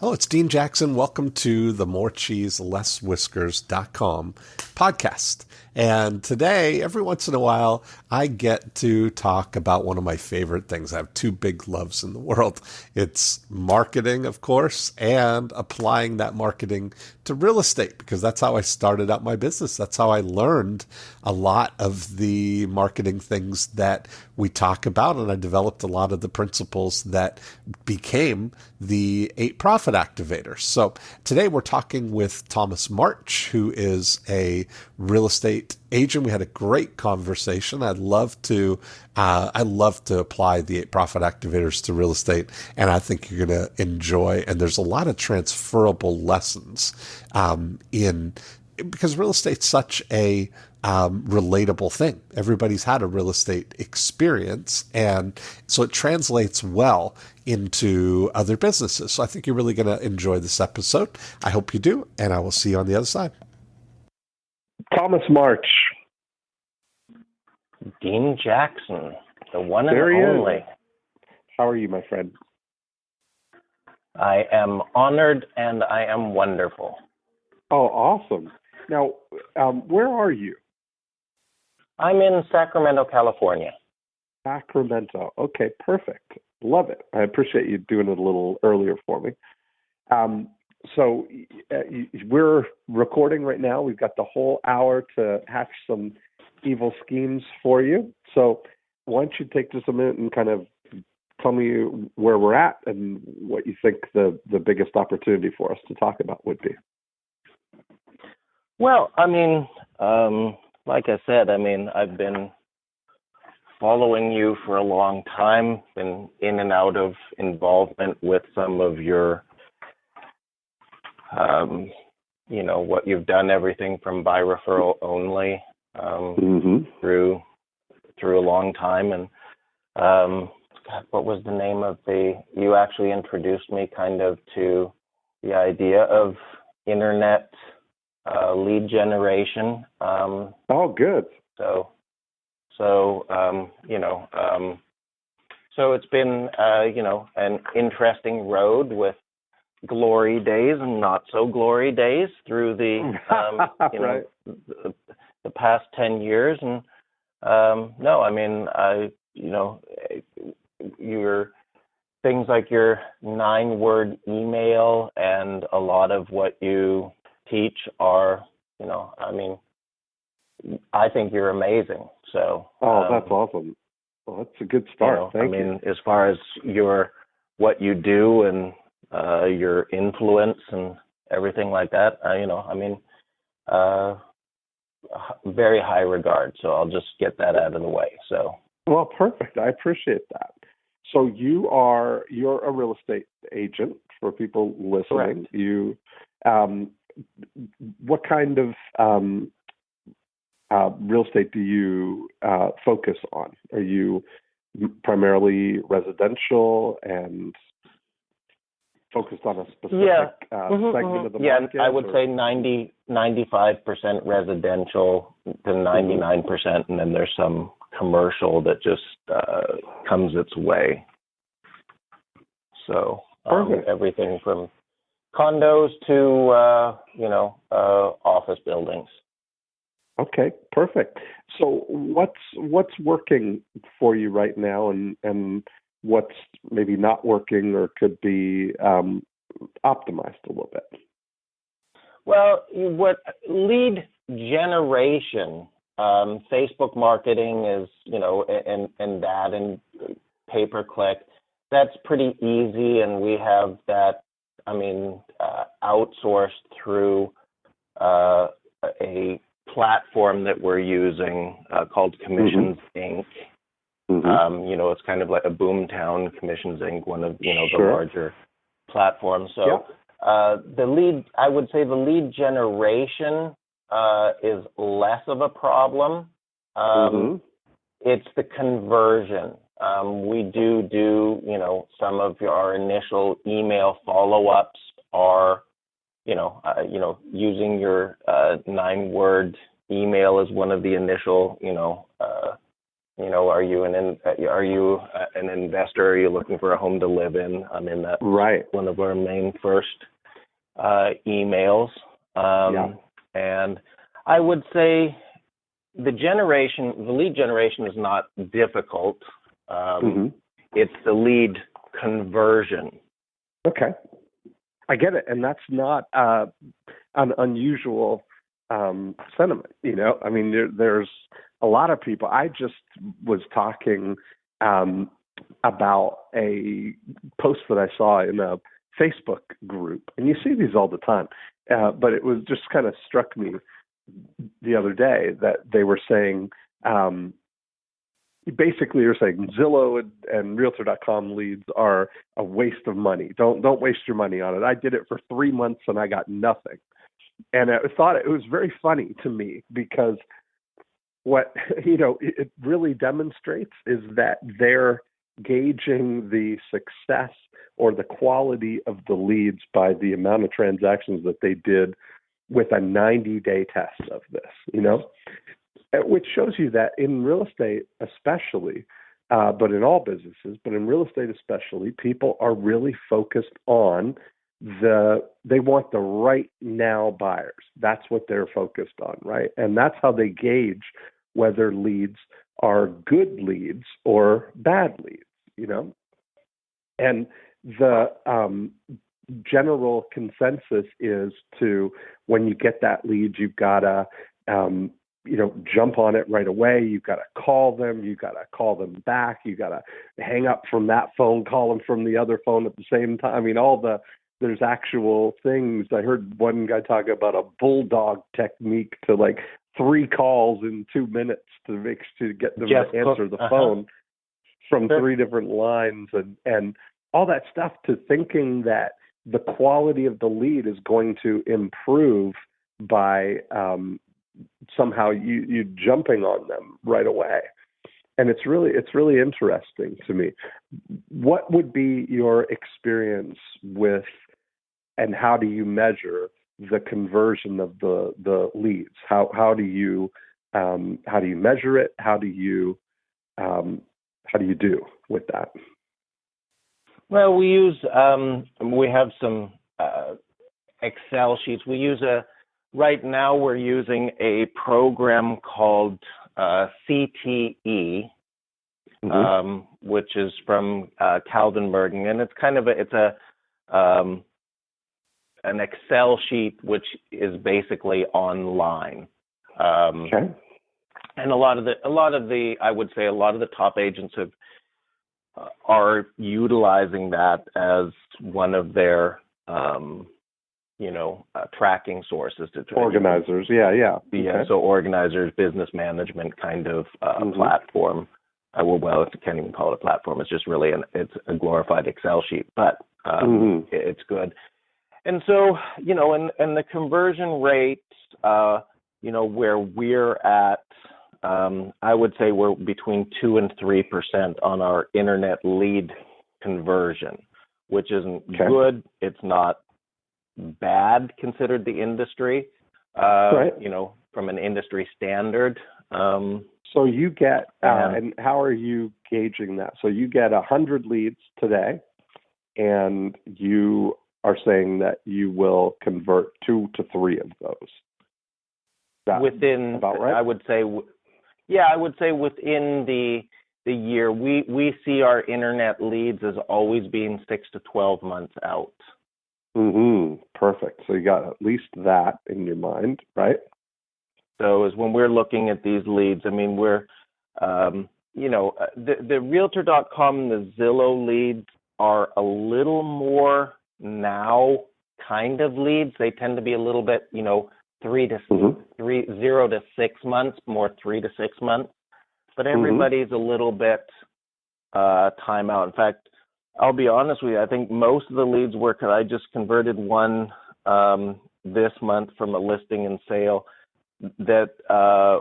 Hello, it's Dean Jackson. Welcome to the morecheeselesswhiskers.com podcast. And today, every once in a while, I get to talk about one of my favorite things. I have two big loves in the world. It's marketing, of course, and applying that marketing to real estate, because that's how I started out my business. That's how I learned a lot of the marketing things that we talk about. And I developed a lot of the principles that became the 8 profit activators. So today we're talking with Thomas March, who is a real estate agent. We had a great conversation. I love to apply the 8 profit activators to real estate, and I think you're going to enjoy. And there's a lot of transferable lessons because real estate's such a relatable thing. Everybody's had a real estate experience, and so it translates well into other businesses. So I think you're really going to enjoy this episode. I hope you do, and I will see you on the other side. Thomas March. Dean Jackson, the one and There he only. is. How are you, my friend? I am honored and I am wonderful. Oh, awesome. Now, where are you? I'm in Sacramento, California. Sacramento. Okay, perfect. Love it. I appreciate you doing it a little earlier for me. So we're recording right now. We've got the whole hour to hatch some evil schemes for you. So why don't you take just a minute and kind of tell me where we're at and what you think the biggest opportunity for us to talk about would be. Well, I mean, like I said, I've been following you for a long time, been in and out of involvement with some of your what you've done, everything from by referral only through a long time. And what was the name of you actually introduced me kind of to the idea of internet lead generation. Oh, good. So it's been, an interesting road with glory days and not so glory days through the right. the past 10 years. And your things like your 9-word email and a lot of what you teach are, I think you're amazing. So that's awesome. Well, that's a good start. Thank you. As far as what you do and your influence and everything like that, very high regard. So I'll just get that out of the way. So. Well, perfect. I appreciate that. So you're a real estate agent for people listening. Correct. You, what kind of real estate do you focus on? Are you primarily residential and focused on a specific segment of the market? Yeah, I would say 95% residential to 99%, and then there's some commercial that just comes its way. So everything from condos to office buildings. Okay, perfect. So what's working for you right now, and what's maybe not working or could be optimized a little bit? Well, what lead generation, Facebook marketing is, and that and pay-per-click, that's pretty easy, and we have that, outsourced through a platform that we're using called Commissions Inc. It's kind of like a Boomtown, Commissions Inc., one of the larger platforms. So the lead generation is less of a problem. It's the conversion. We do some of our initial email follow-ups are using your 9-word email as one of the initial are you an investor? Are you looking for a home to live in? I'm in that Right. one of our main first emails. And I would say the lead generation is not difficult. It's the lead conversion. Okay. I get it. And that's not an unusual sentiment. I mean, there's a lot of people. I just was talking about a post that I saw in a Facebook group, and you see these all the time. But it was just kind of struck me the other day that they were saying, basically, you're saying Zillow and Realtor.com leads are a waste of money. Don't waste your money on it. I did it for 3 months and I got nothing. And I thought it was very funny to me because what it really demonstrates is that they're gauging the success or the quality of the leads by the amount of transactions that they did with a 90-day test of this, which shows you that in real estate especially, but in all businesses, but in real estate especially, people are really focused on they want the right now buyers. That's what they're focused on, right? And that's how they gauge whether leads are good leads or bad leads, And the general consensus is when you get that lead, you've got to, jump on it right away. You've got to call them. You've got to call them back. You've got to hang up from that phone, call them from the other phone at the same time. I mean, there's actual things. I heard one guy talk about a bulldog technique to 3 calls in 2 minutes to get them to answer the phone from 3 different lines and all that stuff, to thinking that the quality of the lead is going to improve by somehow you jumping on them right away. And it's really interesting to me. What would be your experience with, and how do you measure the conversion of the leads? How do you measure it? How do you do with that? Well, we have some Excel sheets. Right now we're using a program called CTE, which is from Calvin Mergen, and it's an Excel sheet which is basically online. Okay. And a lot of the top agents are utilizing that as one of their tracking sources to organizers. Yeah. Okay. So organizers, business management kind of platform. I can't even call it a platform. It's just really it's a glorified Excel sheet, but it's good. And so, and the conversion rates, where we're at, I would say we're between 2 and 3% on our internet lead conversion, which isn't good. It's not bad considered the industry, right. From an industry standard. So you get, and how are you gauging that? So you get 100 leads today, and you are saying that you will convert 2 to 3 of those. Within, about right? I would say within the year, we see our internet leads as always being 6 to 12 months out. Perfect. So you got at least that in your mind, right? So as when we're looking at these leads, I mean, we're, the Realtor.com and the Zillow leads are a little more now kind of leads. They tend to be a little bit, 0 to 6 months, more 3 to 6 months. But everybody's a little bit time out. In fact, I'll be honest with you, I think most of the leads I just converted one this month from a listing and sale that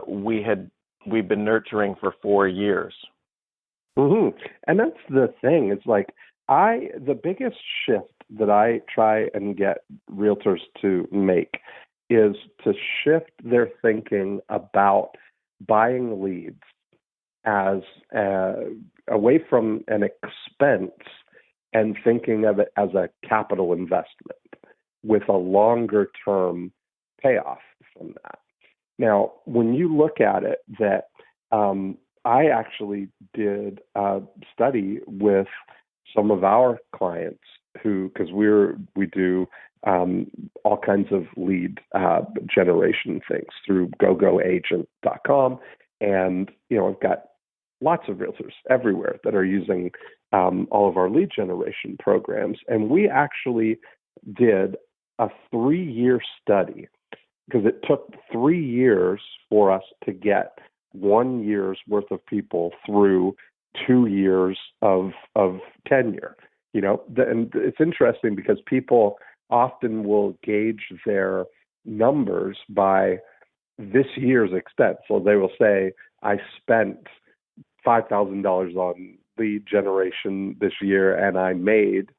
we've been nurturing for 4 years. And that's the thing. It's the biggest shift that I try and get realtors to make is to shift their thinking about buying leads as away from an expense and thinking of it as a capital investment with a longer term payoff from that. Now, when you look at it, that I actually did a study with some of our clients who, because we do all kinds of lead generation things through gogoagent.com, and I've got lots of realtors everywhere that are using all of our lead generation programs, and we actually did a 3-year study because it took 3 years for us to get 1 year's worth of people through 2 years of tenure. And it's interesting because people often will gauge their numbers by this year's expense. So they will say, I spent $5,000 on lead generation this year and I made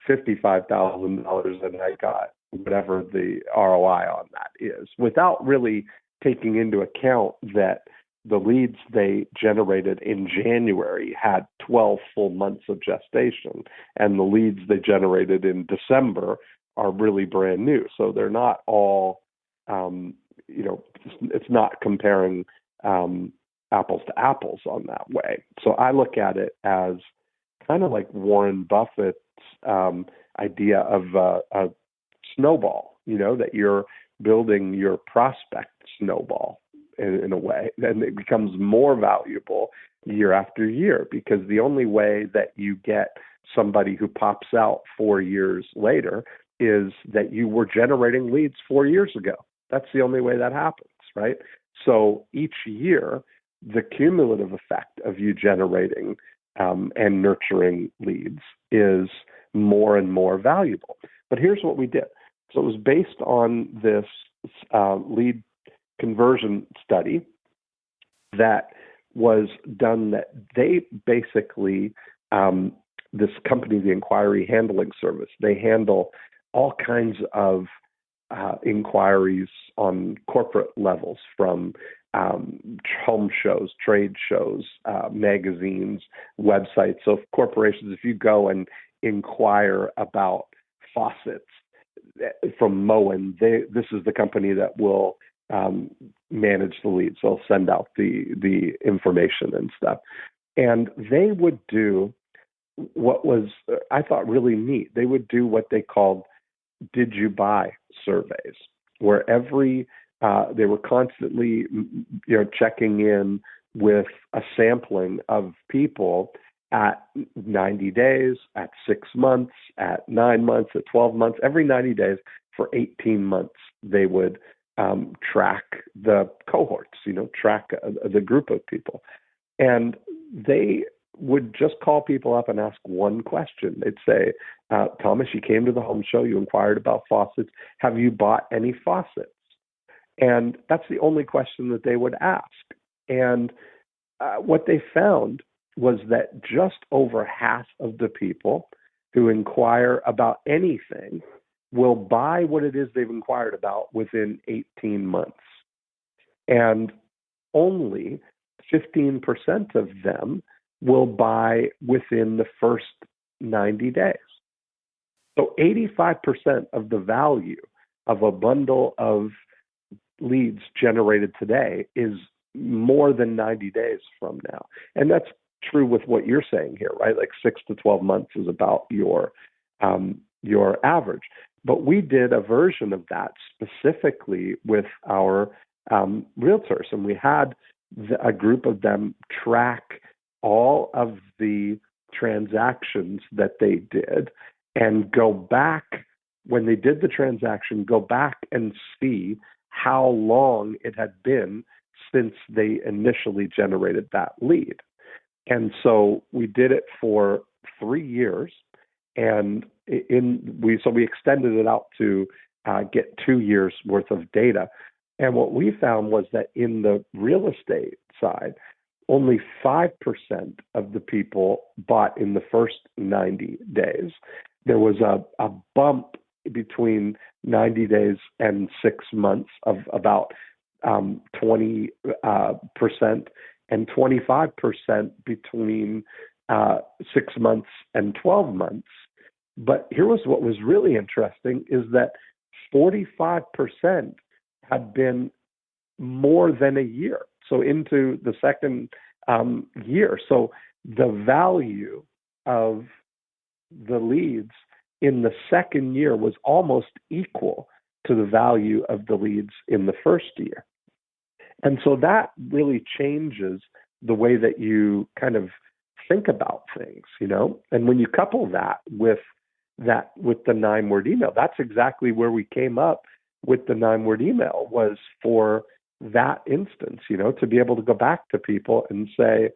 $55,000 and I got whatever the ROI on that is, without really taking into account that the leads they generated in January had 12 full months of gestation, and the leads they generated in December are really brand new. So they're not all, it's not comparing apples to apples on that way. So I look at it as kind of like Warren Buffett's idea of a snowball, that you're building your prospect snowball in a way, and it becomes more valuable year after year, because the only way that you get somebody who pops out 4 years later is that you were generating leads 4 years ago. That's the only way that happens, right? So each year, the cumulative effect of you generating and nurturing leads is more and more valuable. But here's what we did. So it was based on this lead conversion study that was done, that they basically, this company, the Inquiry Handling Service, they handle all kinds of inquiries on corporate levels, from home shows, trade shows, magazines, websites. So corporations, if you go and inquire about faucets from Moen, this is the company that will manage the leads. They'll send out the information and stuff. And they would do what was, I thought, really neat. They would do what they called "Did you buy" surveys, where they were constantly, checking in with a sampling of people at 90 days, at 6 months, at 9 months, at 12 months. Every 90 days for 18 months, they would track the cohorts, track the group of people. And they would just call people up and ask one question. They'd say, Thomas, you came to the home show, you inquired about faucets. Have you bought any faucets? And that's the only question that they would ask. And what they found was that just over half of the people who inquire about anything will buy what it is they've inquired about within 18 months. And only 15% of them will buy within the first 90 days. So 85% of the value of a bundle of leads generated today is more than 90 days from now. And that's true with what you're saying here, right? Like 6 to 12 months is about your average. But we did a version of that specifically with our realtors, and we had a group of them track all of the transactions that they did and go back, when they did the transaction, go back and see how long it had been since they initially generated that lead. And so we did it for 3 years, and we extended it out to get 2 years worth of data. And what we found was that in the real estate side, only 5% of the people bought in the first 90 days. There was a bump between 90 days and 6 months of about 20% and 25% between 6 months and 12 months. But here was what was really interesting is that 45% had been more than a year, so into the second year. So the value of the leads in the second year was almost equal to the value of the leads in the first year. And so that really changes the way that you kind of think about things, you know? And when you couple that with the 9-word email, that's exactly where we came up with the 9-word email, was for that instance, you know, to be able to go back to people and say,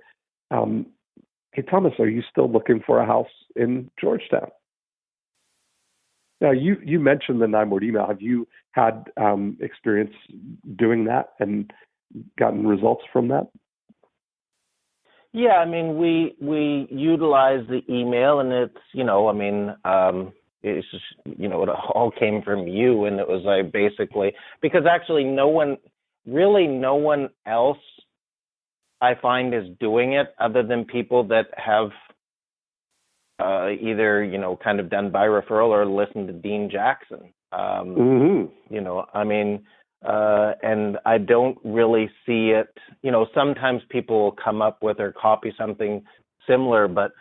hey, Thomas, are you still looking for a house in Georgetown? Now, you mentioned the 9-word email. Have you had experience doing that and gotten results from that? Yeah, I mean, we utilize the email, and it's, you know, I mean, it's just, you know, it all came from you, and it was like basically, because actually no one else I find is doing it other than people that have either, you know, kind of done by referral or listened to Dean Jackson. You know, I mean, and I don't really see it, you know, sometimes people will come up with or copy something similar, but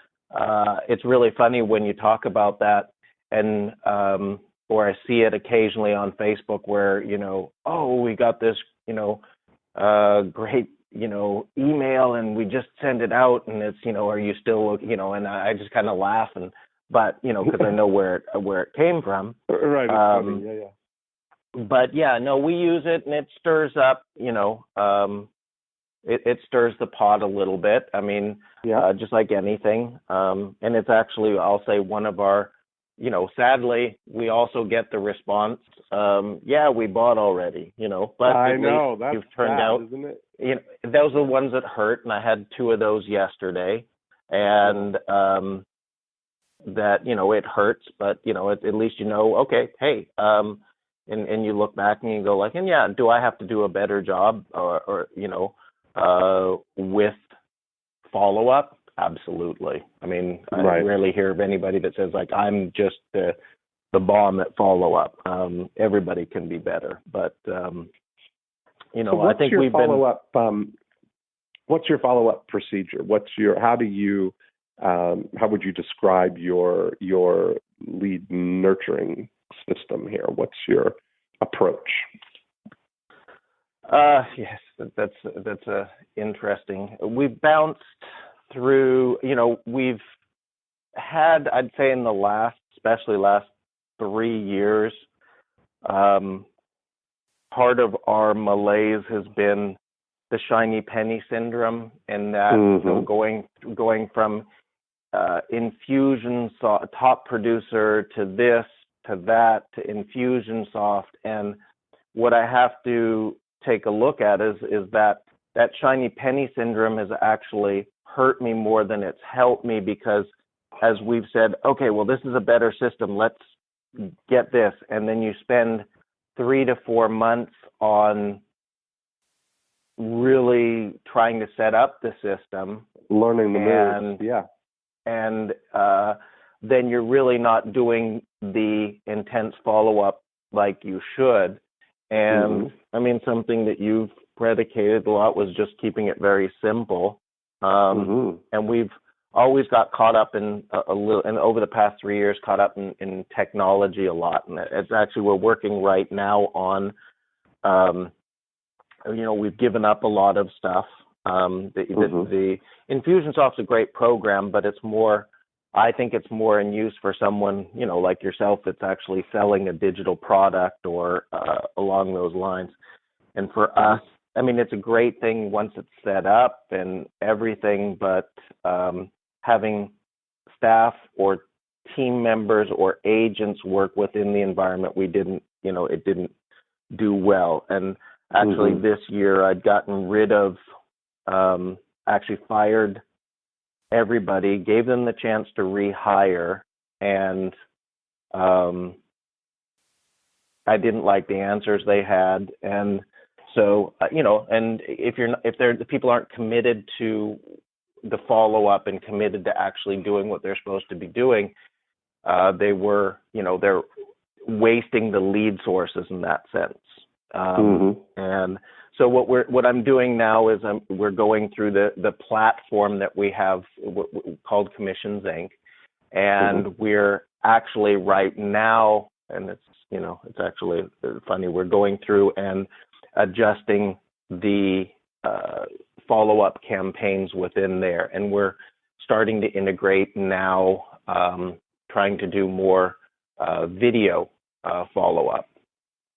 it's really funny when you talk about that, and or I see it occasionally on Facebook where, you know, oh, we got this, you know, great, you know, email, and we just send it out, and it's, you know, are you still, you know, and I just kind of laugh, but you know, because I know where it came from. Right. Yeah. But yeah, no, we use it, and it stirs up, you know, it stirs the pot a little bit. I mean, just like anything. And it's actually, I'll say, one of our, you know, sadly, we also get the response, yeah, we bought already, you know, but I know that's you've turned sad, out, isn't it? you know, those are the ones that hurt, and I had 2 of those yesterday, and that, you know, it hurts, but you know, at least you know, okay, hey, and you look back and you go like, and yeah, do I have to do a better job, or you know, with follow-up? Absolutely. I mean, I rarely hear of anybody that says like, I'm just the bomb at follow-up. Everybody can be better, but you know, so I think we've follow-up, what's your follow-up procedure? How would you describe your lead nurturing system here? What's your approach? Yes, that's interesting. We've bounced through, you know, we've had, I'd say in the especially last 3 years, part of our malaise has been the shiny penny syndrome, and that you know, going from Infusionsoft, top producer, to this, to that, to Infusionsoft. And what I have to take a look at is that shiny penny syndrome has actually hurt me more than it's helped me, because as we've said, okay, well, this is a better system, let's get this. And then you spend 3 to 4 months on really trying to set up the system, learning the moves. Yeah. And then you're really not doing the intense follow-up like you should. And I mean, something that you've predicated a lot was just keeping it very simple. And we've always got caught up in a little, and over the past 3 years, caught up in technology a lot. And it's actually, we're working right now on, you know, we've given up a lot of stuff. The Infusionsoft's a great program, but it's more, I think it's more in use for someone, you know, like yourself, that's actually selling a digital product or along those lines. And for us, I mean, it's a great thing once it's set up and everything, but having staff or team members or agents work within the environment, we didn't, you know, it didn't do well. And actually this year I'd gotten rid of, actually fired everybody, gave them the chance to rehire, and I didn't like the answers they had. And So, and if the people aren't committed to the follow up and committed to actually doing what they're supposed to be doing, they're wasting the lead sources in that sense. And so what I'm doing now is we're going through the platform that we have called Commissions Inc. And we're actually right now, and it's actually funny, we're going through and adjusting the follow-up campaigns within there. And we're starting to integrate now, trying to do more video follow-up.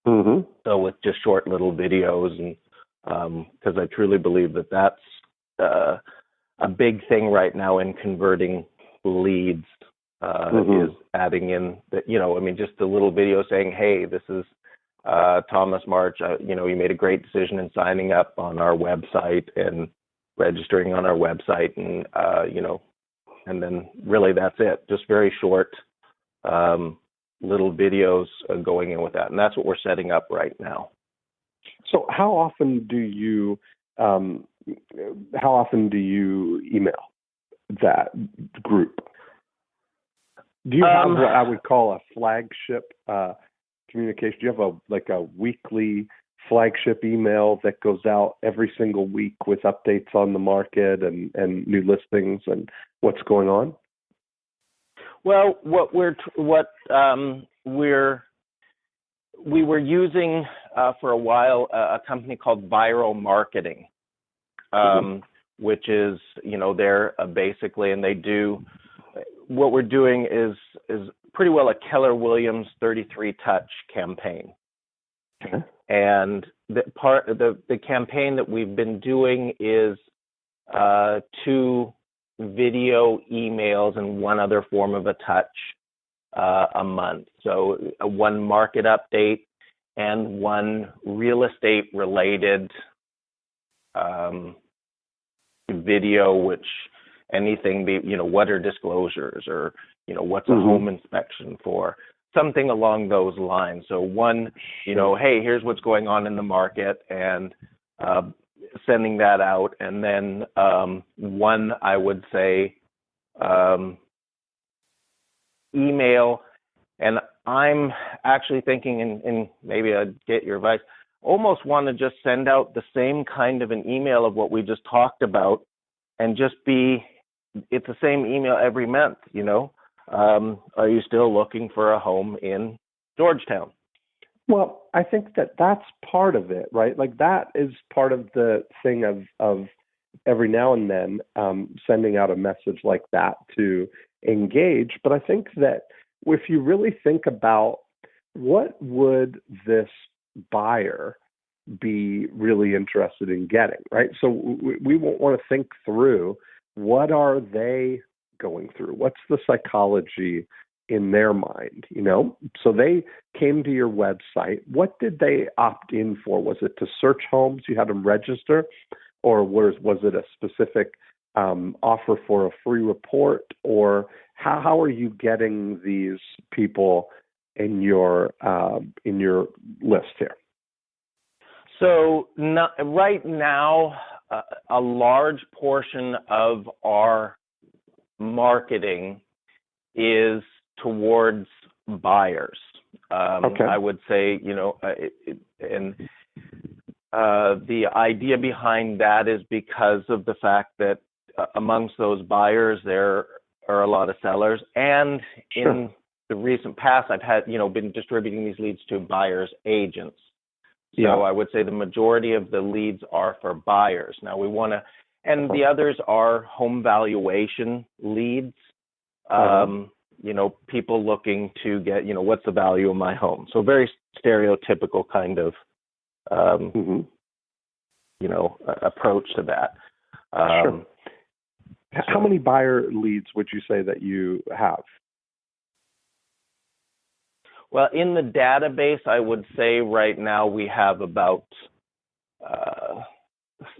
So with just short little videos, and because I truly believe that that's a big thing right now in converting leads, is adding in just the little video saying, hey, this is Thomas March, you made a great decision in signing up on our website and registering on our website, and and then really that's it. Just very short little videos going in with that, and that's what we're setting up right now. So how often do you email that group? Do you have what I would call a flagship communication? Do you have a weekly flagship email that goes out every single week with updates on the market and new listings and what's going on? Well, we were using for a while a company called Viral Marketing, which is they're basically, and they do what we're doing is pretty well a Keller Williams 33 touch campaign. And the campaign that we've been doing is 2 video emails and 1 other form of a touch a month. So 1 market update and 1 real estate related video, which anything be, what are disclosures, or, what's a home inspection for, something along those lines. So 1, hey, here's what's going on in the market, and sending that out. And then 1, I would say, email. And I'm actually thinking, and maybe I'd get your advice, almost want to just send out the same kind of an email of what we just talked about, and just it's the same email every month, Are you still looking for a home in Georgetown? Well, I think that's part of it, right? Like that is part of the thing of every now and then sending out a message like that to engage. But I think that if you really think about what would this buyer be really interested in getting, right? So we won't want to think through, what are they going through? What's the psychology in their mind, So they came to your website. What did they opt in for? Was it to search homes? You had them register? Or was it a specific offer for a free report? Or how are you getting these people in your list here? So right now, a large portion of our marketing is towards buyers. I would say, and the idea behind that is because of the fact that amongst those buyers, there are a lot of sellers. And in the recent past, I've had, been distributing these leads to buyers' agents. So I would say the majority of the leads are for buyers. Now we want to, and the others are home valuation leads. People looking to get, what's the value of my home? So very stereotypical kind of, approach to that. How many buyer leads would you say that you have? Well, in the database, I would say right now we have about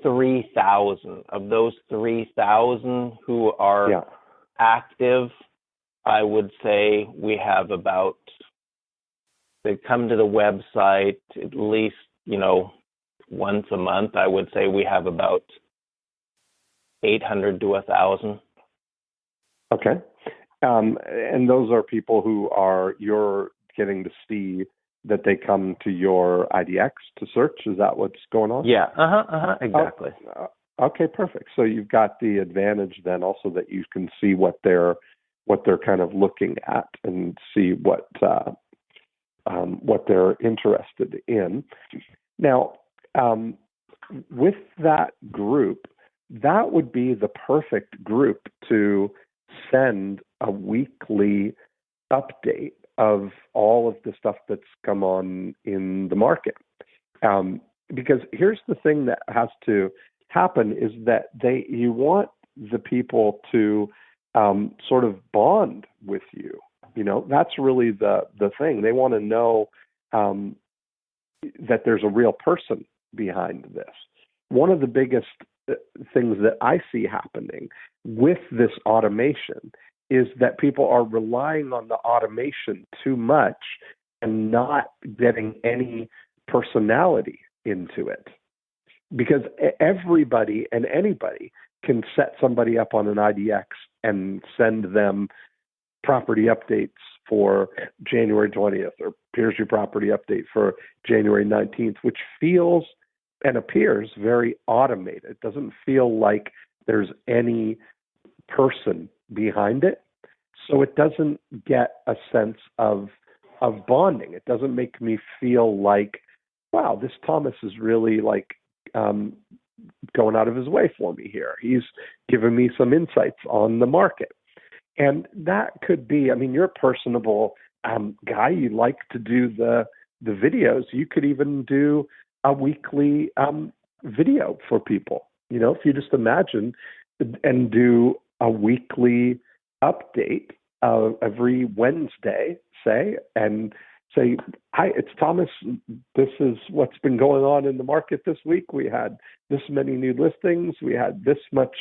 3,000. Of those 3,000 who are active, I would say we have about, they come to the website at least, once a month. I would say we have about 800 to 1,000. Okay. And those are people who you're getting to see that they come to your IDX to search. Is that what's going on? Yeah. Exactly. Okay, perfect. So you've got the advantage then also that you can see what they're kind of looking at and see what they're interested in. Now, with that group, that would be the perfect group to send a weekly update of all of the stuff that's come on in the market. Because here's the thing that has to happen is that you want the people to sort of bond with you. You know, that's really the thing. They want to know that there's a real person behind this. One of the biggest things that I see happening with this automation is that people are relying on the automation too much and not getting any personality into it. Because everybody and anybody can set somebody up on an IDX and send them property updates for January 20th, or here's your property update for January 19th, which feels and appears very automated. It doesn't feel like there's any person behind it. So it doesn't get a sense of bonding. It doesn't make me feel like, wow, this Thomas is really like going out of his way for me here. He's given me some insights on the market. And that could be, I mean, you're a personable guy. You like to do the videos. You could even do a weekly video for people. You know, if you just imagine and do a weekly update every Wednesday, say, and say, hi, it's Thomas. This is what's been going on in the market this week. We had this many new listings. We had this much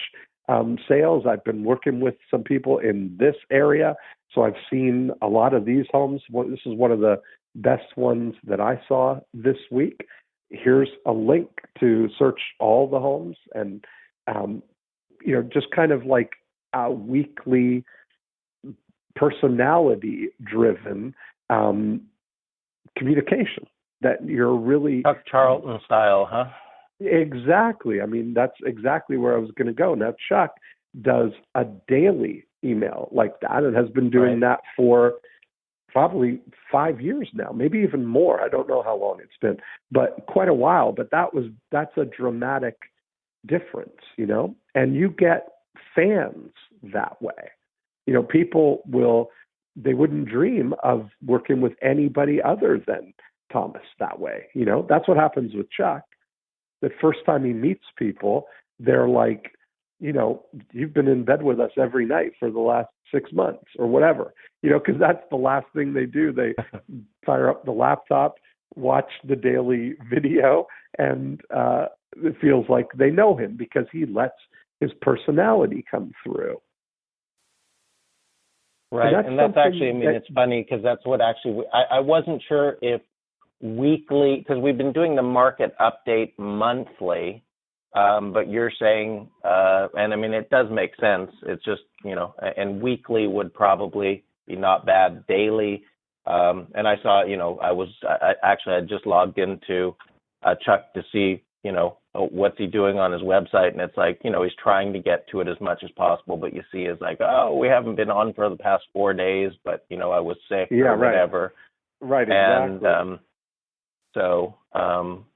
sales. I've been working with some people in this area. So I've seen a lot of these homes. This is one of the best ones that I saw this week. Here's a link to search all the homes, and you know, just kind of like a weekly personality-driven communication that you're really Chuck Charlton style, huh? Exactly. I mean, that's exactly where I was going to go. Now, Chuck does a daily email like that and has been doing that for probably 5 years now, maybe even more. I don't know how long it's been, but quite a while. But that's a dramatic difference, you know, and you get fans that way. You know, people they wouldn't dream of working with anybody other than Thomas that way. You know, that's what happens with Chuck. The first time he meets people, they're like, you know, you've been in bed with us every night for the last 6 months or whatever, you know, because that's the last thing they do. They fire up the laptop, watch the daily video, and it feels like they know him because he lets his personality come through. Right. And that's actually, I mean, it's funny because that's what actually, I wasn't sure if weekly, because we've been doing the market update monthly, but you're saying, and I mean, it does make sense. It's just, you know, and weekly would probably be not bad. Daily, and I saw, you know, I just logged into Chuck to see, you know, what's he doing on his website, and it's like, you know, he's trying to get to it as much as possible, but you see is like, oh, we haven't been on for the past 4 days, but, you know, I was sick or whatever. Right, exactly. And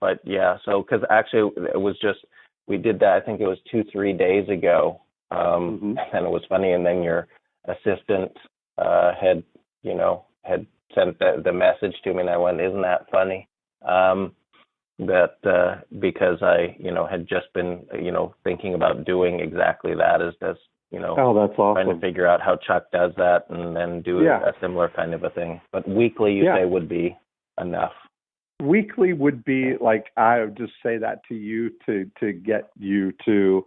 but yeah, so because actually it was just, we did that, I think it was 2-3 days ago, and it was funny, and then your assistant had sent the message to me, and I went, isn't that funny? That because I, you know, had just been, you know, thinking about doing exactly that, as you know, that's awesome. Trying to figure out how Chuck does that and then do a similar kind of a thing. But weekly, you say, would be enough. Weekly would be like, I would just say that to you to get you to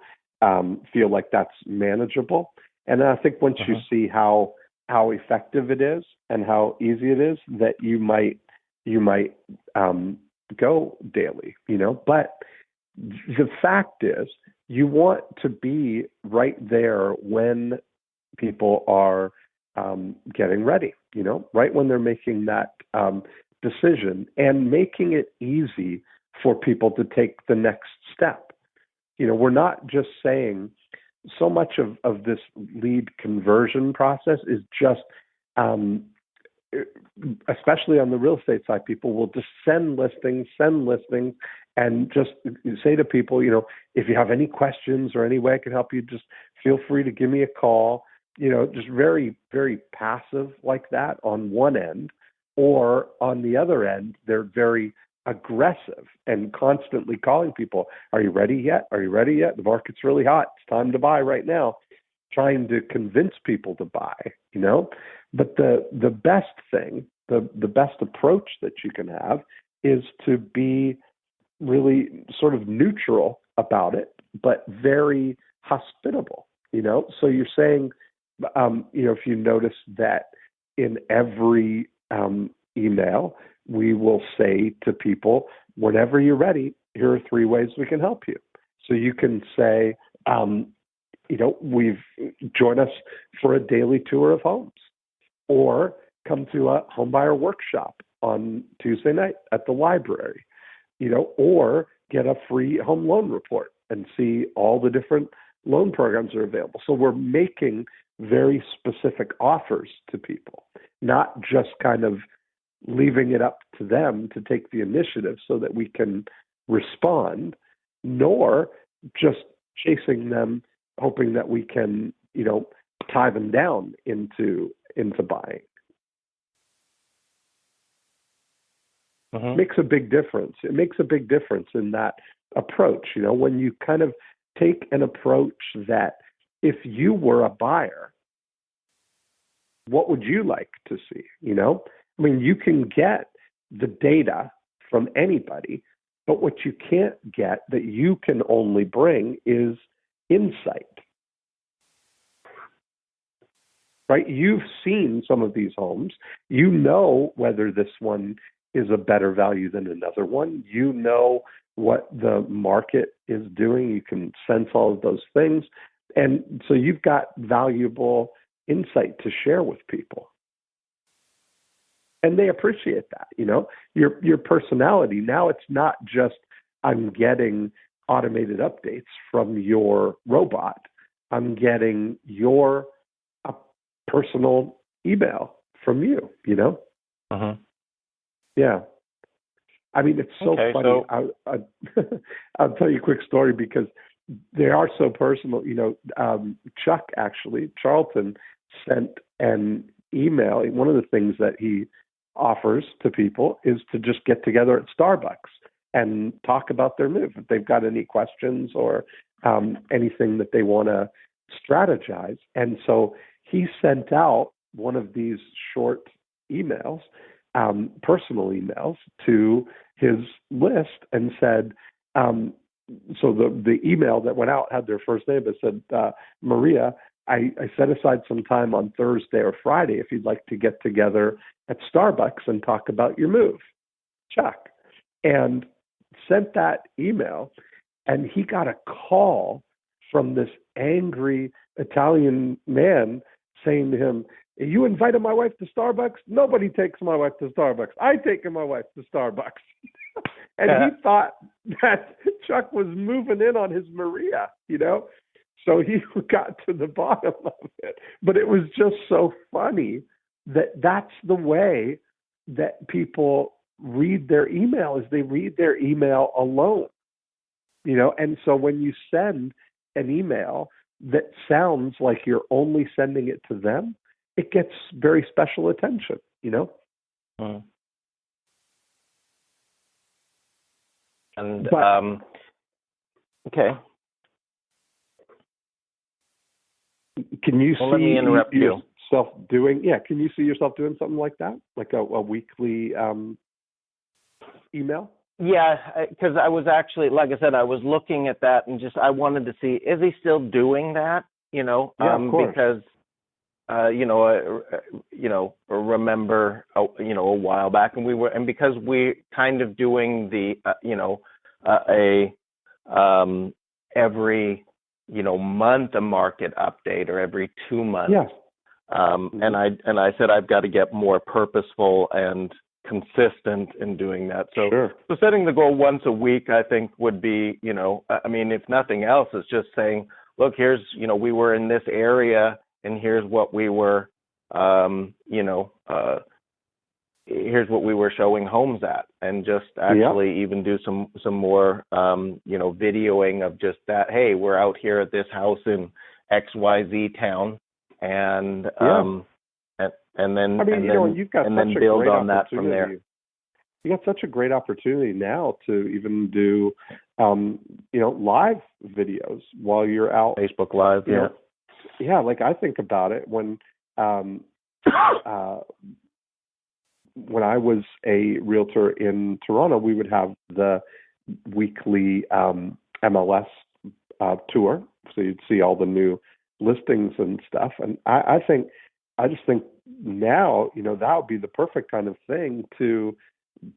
feel like that's manageable. And I think once you see how effective it is and how easy it is, that you might go daily, but the fact is you want to be right there when people are getting ready, right when they're making that decision, and making it easy for people to take the next step. We're not just saying, so much of this lead conversion process is just, especially on the real estate side, people will just send listings, and just say to people, if you have any questions or any way I can help you, just feel free to give me a call. Just very, very passive like that on one end, or on the other end, they're very aggressive and constantly calling people. Are you ready yet? Are you ready yet? The market's really hot. It's time to buy right now. Trying to convince people to buy, But the best thing, the best approach that you can have is to be really sort of neutral about it, but very hospitable, So you're saying, if you notice that in every email, we will say to people, whenever you're ready, here are 3 ways we can help you. So you can say, we've joined us for a daily tour of homes, or come to a homebuyer workshop on Tuesday night at the library, or get a free home loan report and see all the different loan programs that are available. So we're making very specific offers to people, not just kind of leaving it up to them to take the initiative so that we can respond, nor just chasing them, hoping that we can, tie them down into buying. Makes a big difference. It makes a big difference in that approach, when you kind of take an approach that, if you were a buyer, what would you like to see? You can get the data from anybody, but what you can't get, that you can only bring, is insight. Right? You've seen some of these homes. You know whether this one is a better value than another one. You know what the market is doing. You can sense all of those things. And so you've got valuable insight to share with people. And they appreciate that, your personality. Now it's not just, I'm getting automated updates from your robot. I'm getting your personal email from you, Yeah. It's so funny. So... I'll tell you a quick story, because they are so personal. Chuck, actually, Charlton, sent an email. One of the things that he offers to people is to just get together at Starbucks and talk about their move. If they've got any questions or anything that they want to strategize. And so he sent out one of these short emails, personal emails, to his list, and said, so the email that went out had their first name. It said, Maria, I set aside some time on Thursday or Friday if you'd like to get together at Starbucks and talk about your move. Chuck. And sent that email, and he got a call from this angry Italian man saying to him, you invited my wife to Starbucks? Nobody takes my wife to Starbucks. I taken my wife to Starbucks. And he thought that Chuck was moving in on his Maria, So he got to the bottom of it. But it was just so funny that that's the way that people read their email, is they read their email alone. And so when you send an email that sounds like you're only sending it to them, it gets very special attention, And but, okay. Can you see let me interrupt you. yourself doing? Yeah, can you see yourself doing something like that, like a weekly email? Yeah, because I was actually, like I said, I was looking at that and I wanted to see, is he still doing that? Yeah, of course. Because remember, a while back, and because we're kind of doing the, every, month a market update or every 2 months. Yes. And I said I've got to get more purposeful and consistent in doing that. So, Sure. so setting the goal once a week, I think would be, if nothing else, it's just saying, look, here's, we were in this area and here's what we were, here's what we were showing homes at, and just actually even do some more, videoing of just that. Hey, we're out here at this house in XYZ town. And then you've got and such then a build great on that from there. You got such a great opportunity now to even do, live videos while you're out. Facebook Live, Yeah, like I think about it when when I was a realtor in Toronto, we would have the weekly MLS tour, so you'd see all the new listings and stuff. And I just think now, that would be the perfect kind of thing to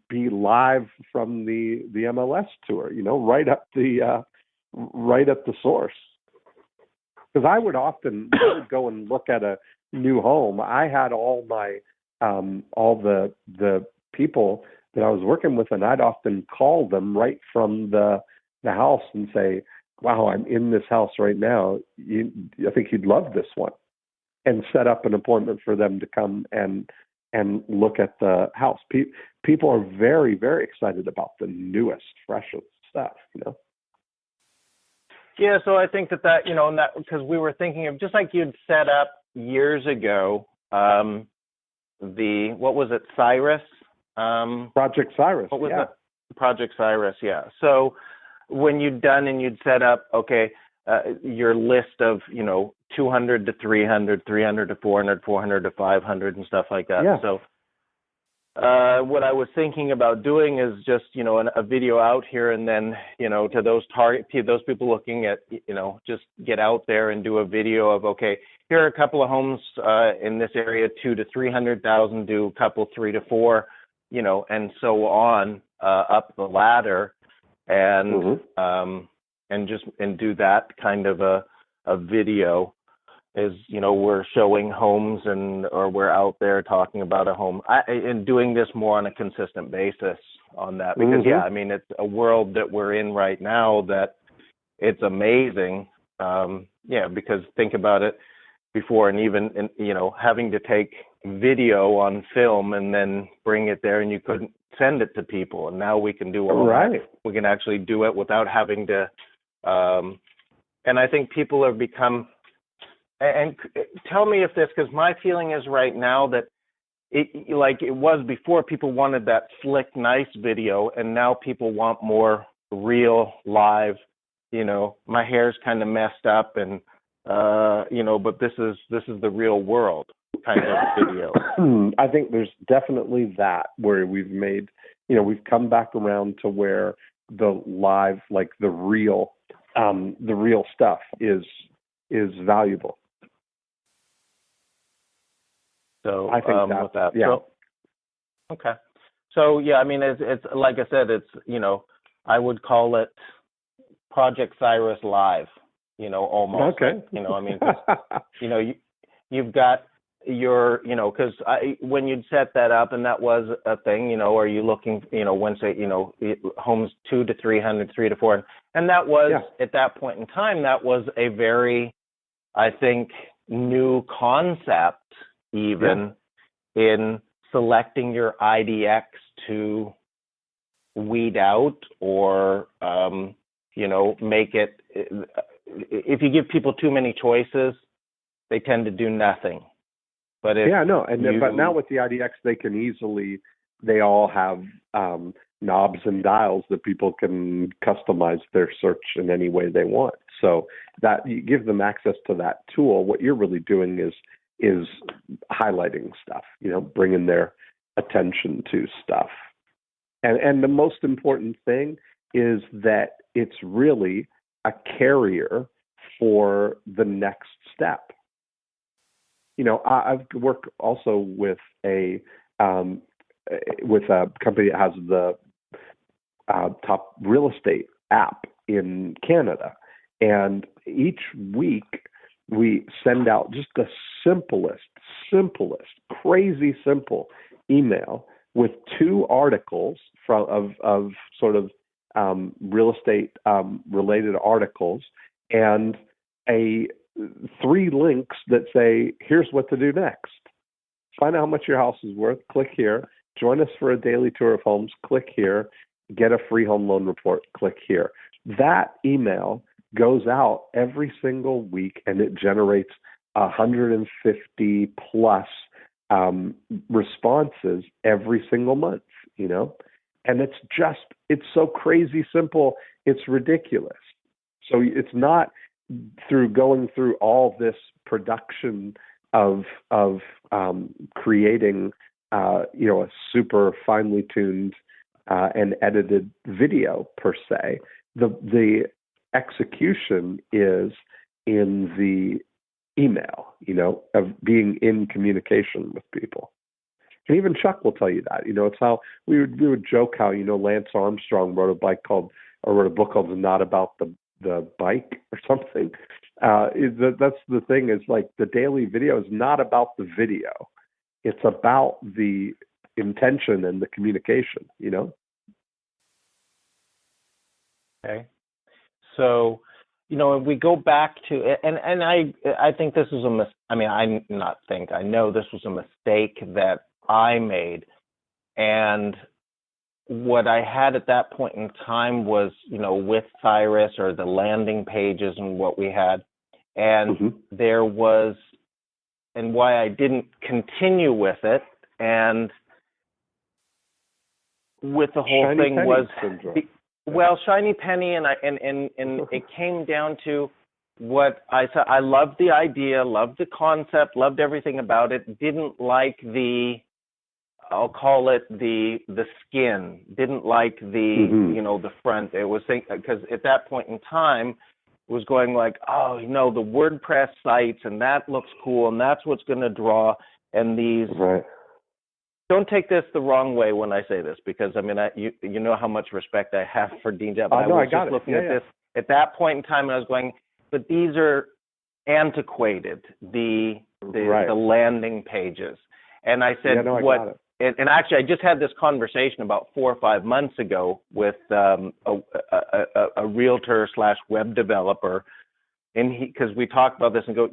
be live from the MLS tour, right up the source. Because I would go and look at a new home. I had all my all the people that I was working with, and I'd often call them right from the house and say, wow, I'm in this house right now. I think you'd love this one, and set up an appointment for them to come and look at the house. People are very, very excited about the newest, freshest stuff, Yeah, so I think that because we were thinking of, just like you'd set up years ago, what was it, Cyrus? Project Cyrus. What was that? Project Cyrus, yeah. So when you'd done and you'd set up, your list of, 200 to 300, 300 to 400, 400 to 500 and stuff like that. Yeah. So what I was thinking about doing is just, a video out here, and then, to those people looking at, just get out there and do a video of, here are a couple of homes in this area, 2 to 300,000, do a couple 3 to 4, and so on up the ladder, and and do that kind of a video. Is, we're showing homes or we're out there talking about a home, and doing this more on a consistent basis on that, because it's a world that we're in right now that it's amazing. Because think about it before, and even, having to take video on film and then bring it there, and you couldn't send it to people, and now we can do all that. We can actually do it without having to, and I think people have become, and tell me if this, because my feeling is right now that it was before, people wanted that slick, nice video, and now people want more real, live, my hair's kind of messed up, and, but this is the real world kind of video. I think there's definitely that, where we've made, we've come back around to where the live, like the real stuff is valuable. So I think with that, yeah. So, okay. So it's like I said, it's I would call it Project Cyrus Live. Almost. Okay. You've got your, because when you'd set that up, and that was a thing, are you looking, once homes 2 to 300, 3 to 4, and that was at that point in time, that was a very, I think, new concept. Even in selecting your IDX to weed out or, make it, if you give people too many choices, they tend to do nothing. But but now with the IDX, they all have knobs and dials that people can customize their search in any way they want. So that you give them access to that tool. What you're really doing is highlighting stuff, bringing their attention to stuff. And the most important thing is that it's really a carrier for the next step. I've worked also um, with a company that has the top real estate app in Canada. And each week we send out just the simplest, crazy simple email with 2 articles of sort of real estate related articles and a 3 links that say, here's what to do next. Find out how much your house is worth. Click here. Join us for a daily tour of homes. Click here. Get a free home loan report. Click here. That email goes out every single week, and it generates 150 plus responses every single month, And it's so crazy simple, it's ridiculous. So it's not through going through all this production of creating, a super finely tuned and edited video per se. The execution is in the email, of being in communication with people. And even Chuck will tell you that. It's how we would joke how, Lance Armstrong wrote a book called Not About the Bike or something. That's the thing, is like the daily video is not about the video. It's about the intention and the communication, Okay. So, if we go back to, and I think this was I know this was a mistake that I made. And what I had at that point in time was, with Cyrus or the landing pages and what we had, and there was, and why I didn't continue with it, and with the whole Shiny thing penny was, syndrome. well, shiny penny, and it came down to what I said. I loved the idea, loved the concept, loved everything about it. Didn't like I'll call it the skin. Didn't like the front. It was because at that point in time, it was going like, the WordPress sites, and that looks cool, and that's what's going to draw. And these, right. Don't take this the wrong way when I say this, because you know how much respect I have for Dean Jeff. I was just looking at this at that point in time, and I was going, but these are antiquated. The landing pages, and I said, got it. And actually, I just had this conversation about 4 or 5 months ago with a realtor / web developer, and because we talked about this and go,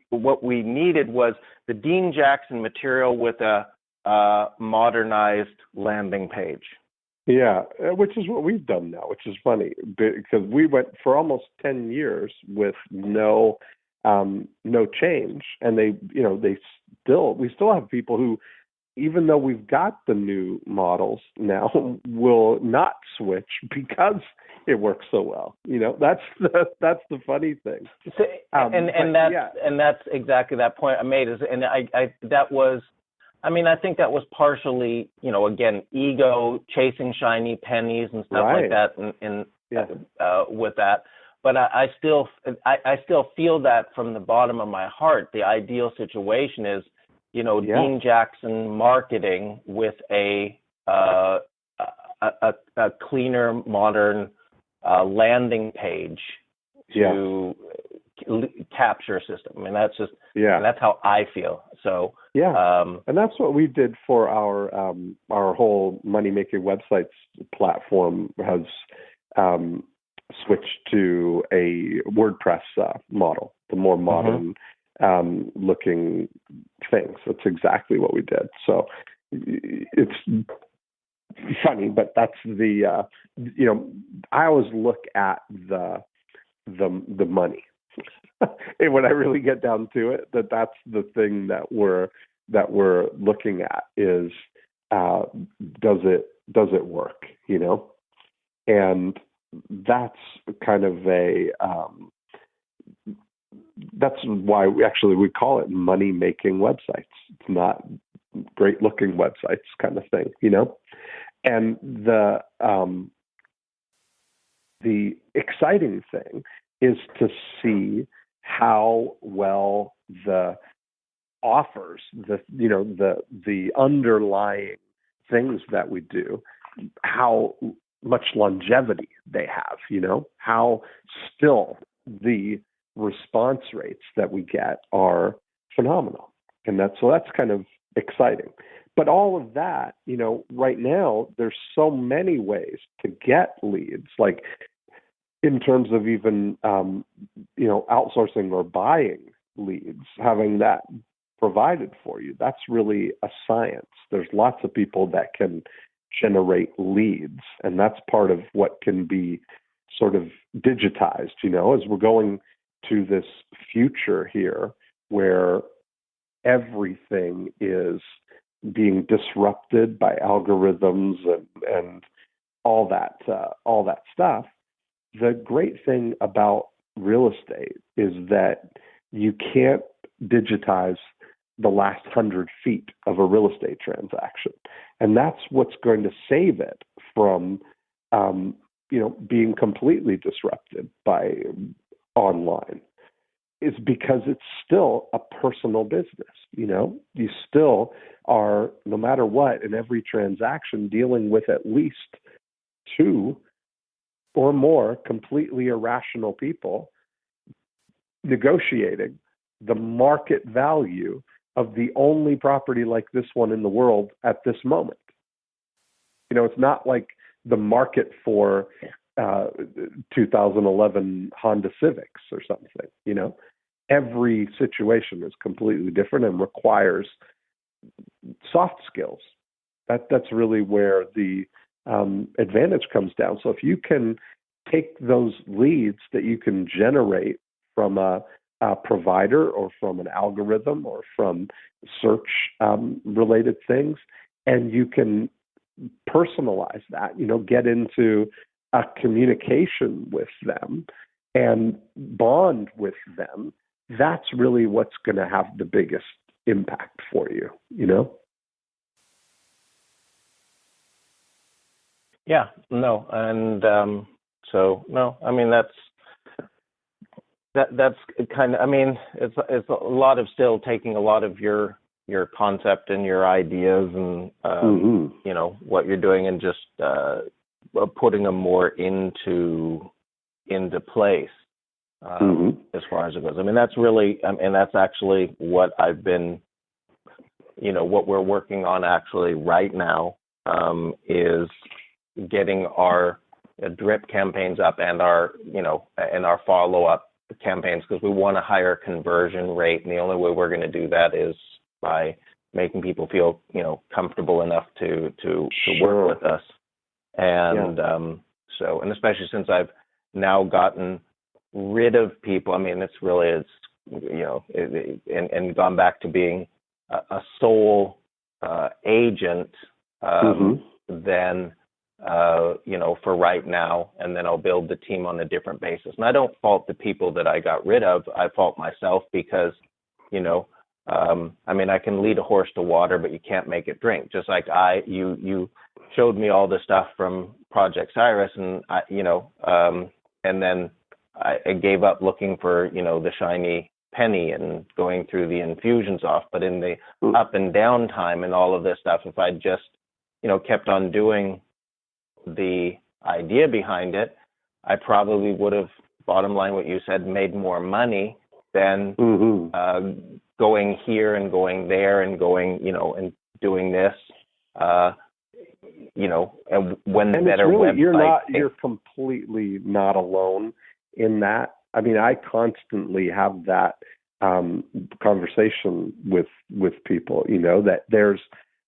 what we needed was the Dean Jackson material with a modernized landing page. Yeah, which is what we've done now, which is funny because we went for almost 10 years with no change, and we still have people who, even though we've got the new models now, will not switch because it works so well. That's the funny thing. So, and that's exactly that point I made. I think that was partially, again, ego, chasing shiny pennies and stuff like that, and with that. But I still feel that from the bottom of my heart, the ideal situation is, Dean Jackson marketing with a cleaner, modern landing page to capture a system. And that's just, and that's how I feel. So and that's what we did for our whole money making websites platform has switched to a WordPress model, the more modern looking things. That's exactly what we did. So it's funny, but that's the I always look at the money. And when I really get down to it, that's the thing that we're looking at is does it work, and that's kind of that's why we call it money making websites. It's not great looking websites kind of thing, and the exciting thing is to see how well the offers, the underlying things that we do, how much longevity they have, how still the response rates that we get are phenomenal. And that's kind of exciting. But all of that, right now, there's so many ways to get leads, like in terms of even, outsourcing or buying leads, having that provided for you. That's really a science. There's lots of people that can generate leads, and that's part of what can be sort of digitized, as we're going to this future here where everything is being disrupted by algorithms and all that stuff. The great thing about real estate is that you can't digitize the last 100 feet of a real estate transaction, and that's what's going to save it from, being completely disrupted by online. Is because it's still a personal business. You still are, no matter what, in every transaction, dealing with at least two or more completely irrational people negotiating the market value of the only property like this one in the world at this moment. It's not like the market for 2011 Honda Civics or something. Every situation is completely different and requires soft skills. That's really where the advantage comes down. So if you can take those leads that you can generate from a provider or from an algorithm or from search related things, and you can personalize that, get into a communication with them and bond with them, that's really what's going to have the biggest impact for you, Yeah, no. And no, I mean, that's kind of, I mean, it's a lot of still taking a lot of your concept and your ideas and, what you're doing and just putting them more into place. As far as it goes. I mean, that's really, and that's actually what I've been, what we're working on actually right now, is getting our drip campaigns up and our, and our follow-up campaigns, because we want a higher conversion rate. And the only way we're going to do that is by making people feel, comfortable enough to work with us. And so, and especially since I've now gotten rid of people, I mean, it's and gone back to being a sole agent, then, for right now, and then I'll build the team on a different basis. And I don't fault the people that I got rid of. I fault myself because, I mean, I can lead a horse to water, but you can't make it drink. Just like you showed me all the stuff from Project Cyrus, and and then I gave up looking for, the shiny penny and going through the infusions off. But in the up and down time and all of this stuff, if I just, kept on doing the idea behind it, I probably would have, bottom line what you said, made more money than going here and going there and going, and doing this, and when and better really, website. You're completely not alone in that. I mean, I constantly have that conversation with people,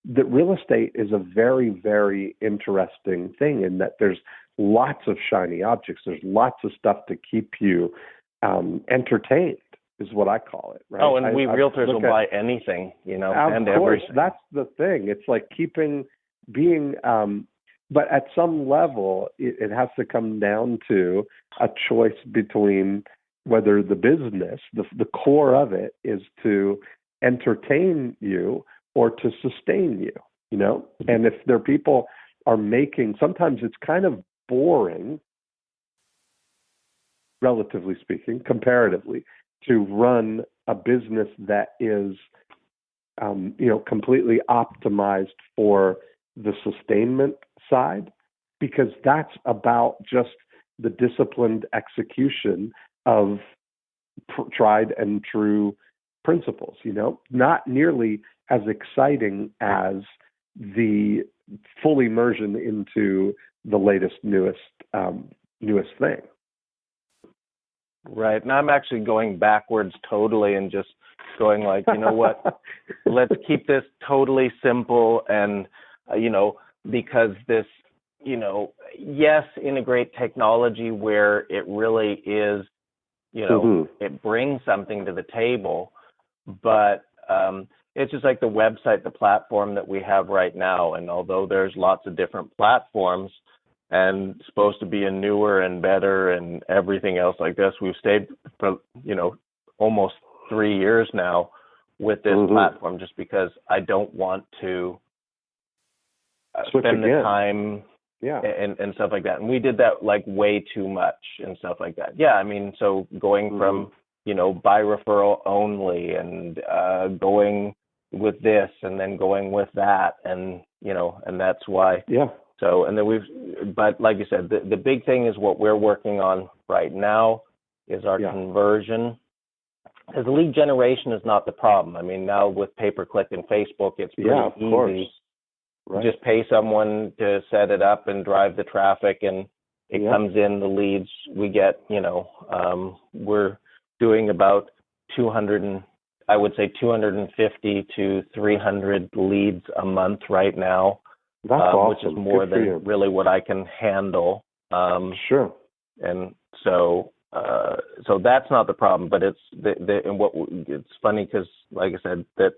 that real estate is a very, very interesting thing in that there's lots of shiny objects. There's lots of stuff to keep you entertained, is what I call it. Right? Oh, and we realtors will buy anything, and everything. That's the thing. It's like being, but at some level, it has to come down to a choice between whether the business, the core of it, is to entertain you or to sustain you, And if there are people are making, sometimes it's kind of boring, relatively speaking, comparatively, to run a business that is completely optimized for the sustainment side, because that's about just the disciplined execution of tried and true principles, not nearly as exciting as the full immersion into the latest, newest thing. Right. And I'm actually going backwards totally and just going like, you know what, let's keep this totally simple. And, because this, yes, integrate technology where it really is, it brings something to the table, but it's just like the website, the platform that we have right now. And although there's lots of different platforms, and supposed to be a newer and better and everything else like this, we've stayed for, almost 3 years now with this platform, just because I don't want to spend the time and stuff like that. And we did that like way too much and stuff like that. Yeah, I mean, so going from, by referral only and going with this and then going with that, and, and that's why. Yeah. So, and then but like you said, the big thing is what we're working on right now is our conversion. Because lead generation is not the problem. I mean, now with pay-per-click and Facebook, it's pretty easy. Right. Just pay someone to set it up and drive the traffic, and it comes in, the leads we get, we're doing about 250 to 300 leads a month right now. That's awesome. Which is more than really what I can handle. Sure. And so that's not the problem, but it's funny because, like I said, that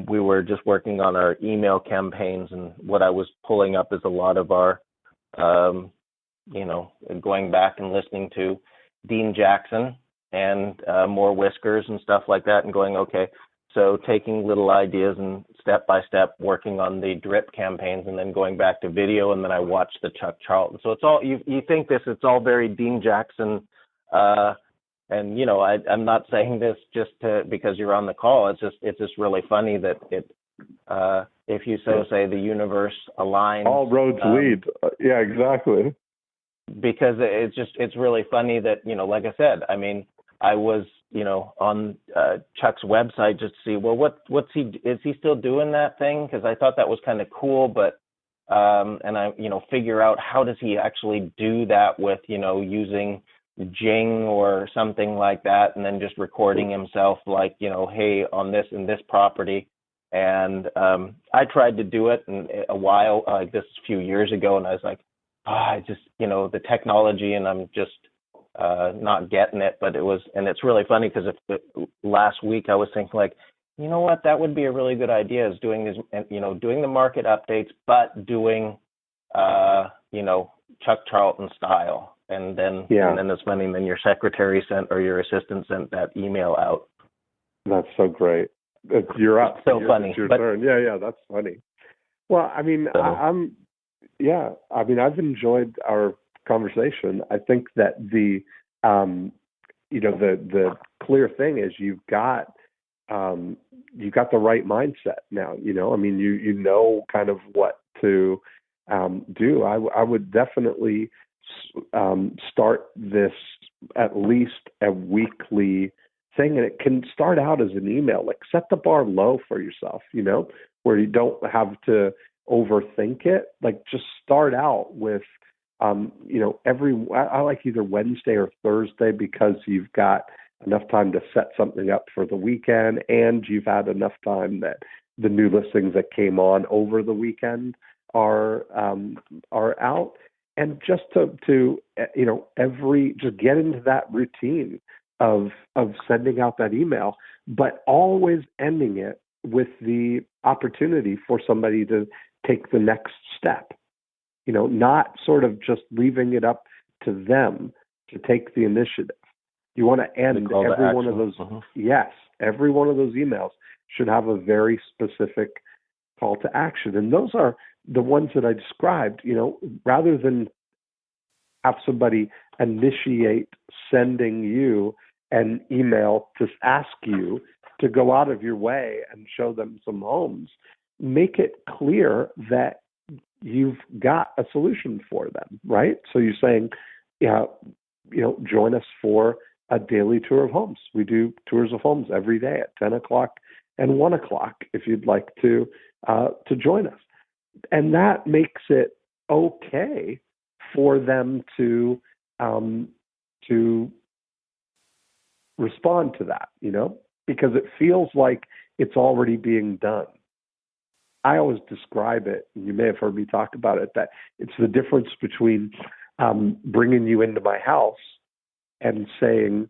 we were just working on our email campaigns, and what I was pulling up is a lot of our, going back and listening to Dean Jackson and More Whiskers and stuff like that, and going, okay, so taking little ideas and step by step working on the drip campaigns, and then going back to video, and then I watched the Chuck Charlton. So it's all, you think it's all very Dean Jackson, and I'm not saying this just because you're on the call. It's just really funny that if you say the universe aligns, all roads lead. Yeah, exactly. Because it's really funny that, like I said, I mean, I was, on Chuck's website just to see, well, is he still doing that thing? Because I thought that was kind of cool, but, and I, figure out how does he actually do that with, using Jing or something like that, and then just recording himself like, hey, on this and this property. And I tried to do it a while, like this a few years ago, and I was like, I just, the technology, and I'm just not getting it. But it's really funny because last week I was thinking like, you know what, that would be a really good idea, is doing this, doing the market updates, but doing, Chuck Charlton style. And then it's funny, and then your secretary sent, or your assistant sent that email out. That's so great. You're up. It's so funny. It's your turn. Yeah, that's funny. Well, I mean, I've enjoyed our conversation. I think that the clear thing is you've got the right mindset now. I mean, you know kind of what to do. I would definitely start this at least a weekly thing, and it can start out as an email. Like, set the bar low for yourself, where you don't have to overthink it. Like, just start out with I like either Wednesday or Thursday, because you've got enough time to set something up for the weekend, and you've had enough time that the new listings that came on over the weekend are out. And just to just get into that routine of sending out that email, but always ending it with the opportunity for somebody to take the next step. Not sort of just leaving it up to them to take the initiative. You want to end every one of those. Yes, every one of those emails should have a very specific call to action. And those are the ones that I described, rather than have somebody initiate sending you an email to ask you to go out of your way and show them some homes, make it clear that you've got a solution for them, right? So you're saying, yeah, join us for a daily tour of homes. We do tours of homes every day at 10 o'clock and 1 o'clock if you'd like to join us. And that makes it okay for them to respond to that, because it feels like it's already being done. I always describe it, and you may have heard me talk about it, that it's the difference between bringing you into my house and saying,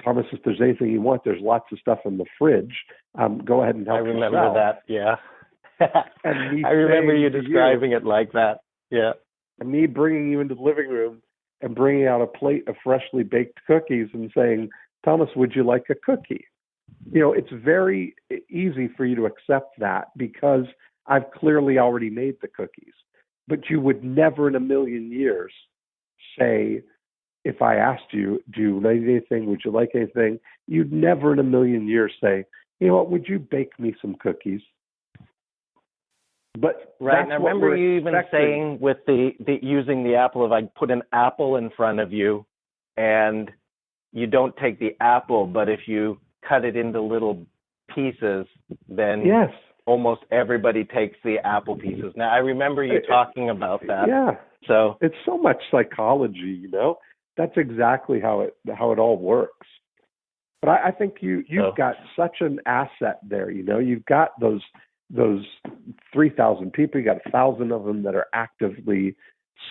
Thomas, if there's anything you want, there's lots of stuff in the fridge. Go ahead and help yourself. I remember that, yeah. And I remember you describing it like that, yeah. And me bringing you into the living room and bringing out a plate of freshly baked cookies and saying, Thomas, would you like a cookie? It's very easy for you to accept that because I've clearly already made the cookies. But you would never in a million years say, if I asked you, do you need anything? Would you like anything? You'd never in a million years say, you know what, would you bake me some cookies? But right, and I remember you even saying with the using the apple, if I put an apple in front of you and you don't take the apple, but if you cut it into little pieces, then yes, almost everybody takes the apple pieces. Now, I remember you talking about that. Yeah. So it's so much psychology, That's exactly how it all works. But I think you've got such an asset there, You've got those 3,000 people, you got 1,000 of them that are actively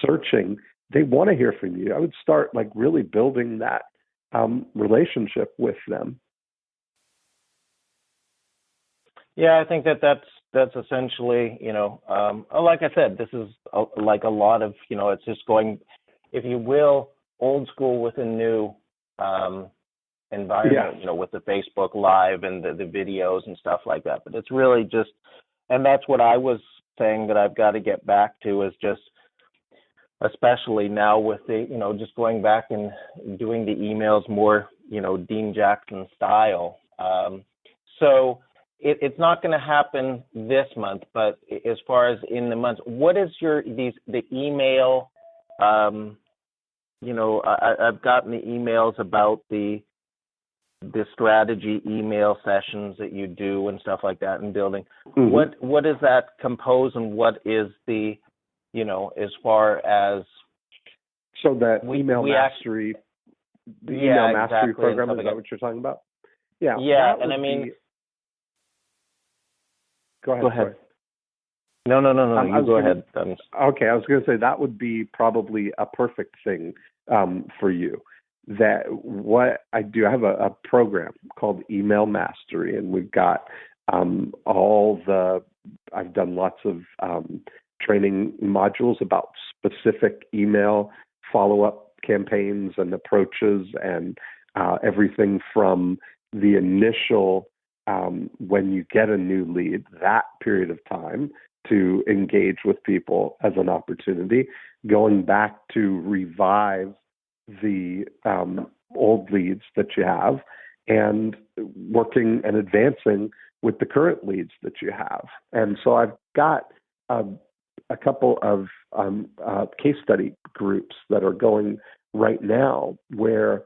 searching. They want to hear from you. I would start really building that relationship with them. Yeah, I think that's essentially, like I said, this is like a lot of, it's just going, if you will, old school with a new environment, with the Facebook Live and the videos and stuff like that. But it's really just, and that's what I was saying that I've got to get back to is just, especially now with the, just going back and doing the emails more, Dean Jackson style. So it's not going to happen this month, but as far as in the months, what is the email? I've gotten the emails about the strategy email sessions that you do and stuff like that in building. Mm-hmm. What is that compose, and what is the, as far as so that email mastery, the email mastery program, is that what you're talking about? Yeah. Yeah, and I mean. Go ahead. No. You go ahead. Okay, I was going to say that would be probably a perfect thing for you. That what I do, I have a program called Email Mastery, and we've got I've done lots of training modules about specific email follow-up campaigns and approaches, and everything from the initial when you get a new lead, that period of time to engage with people as an opportunity, going back to revive the old leads that you have, and working and advancing with the current leads that you have. And so I've got a couple of case study groups that are going right now where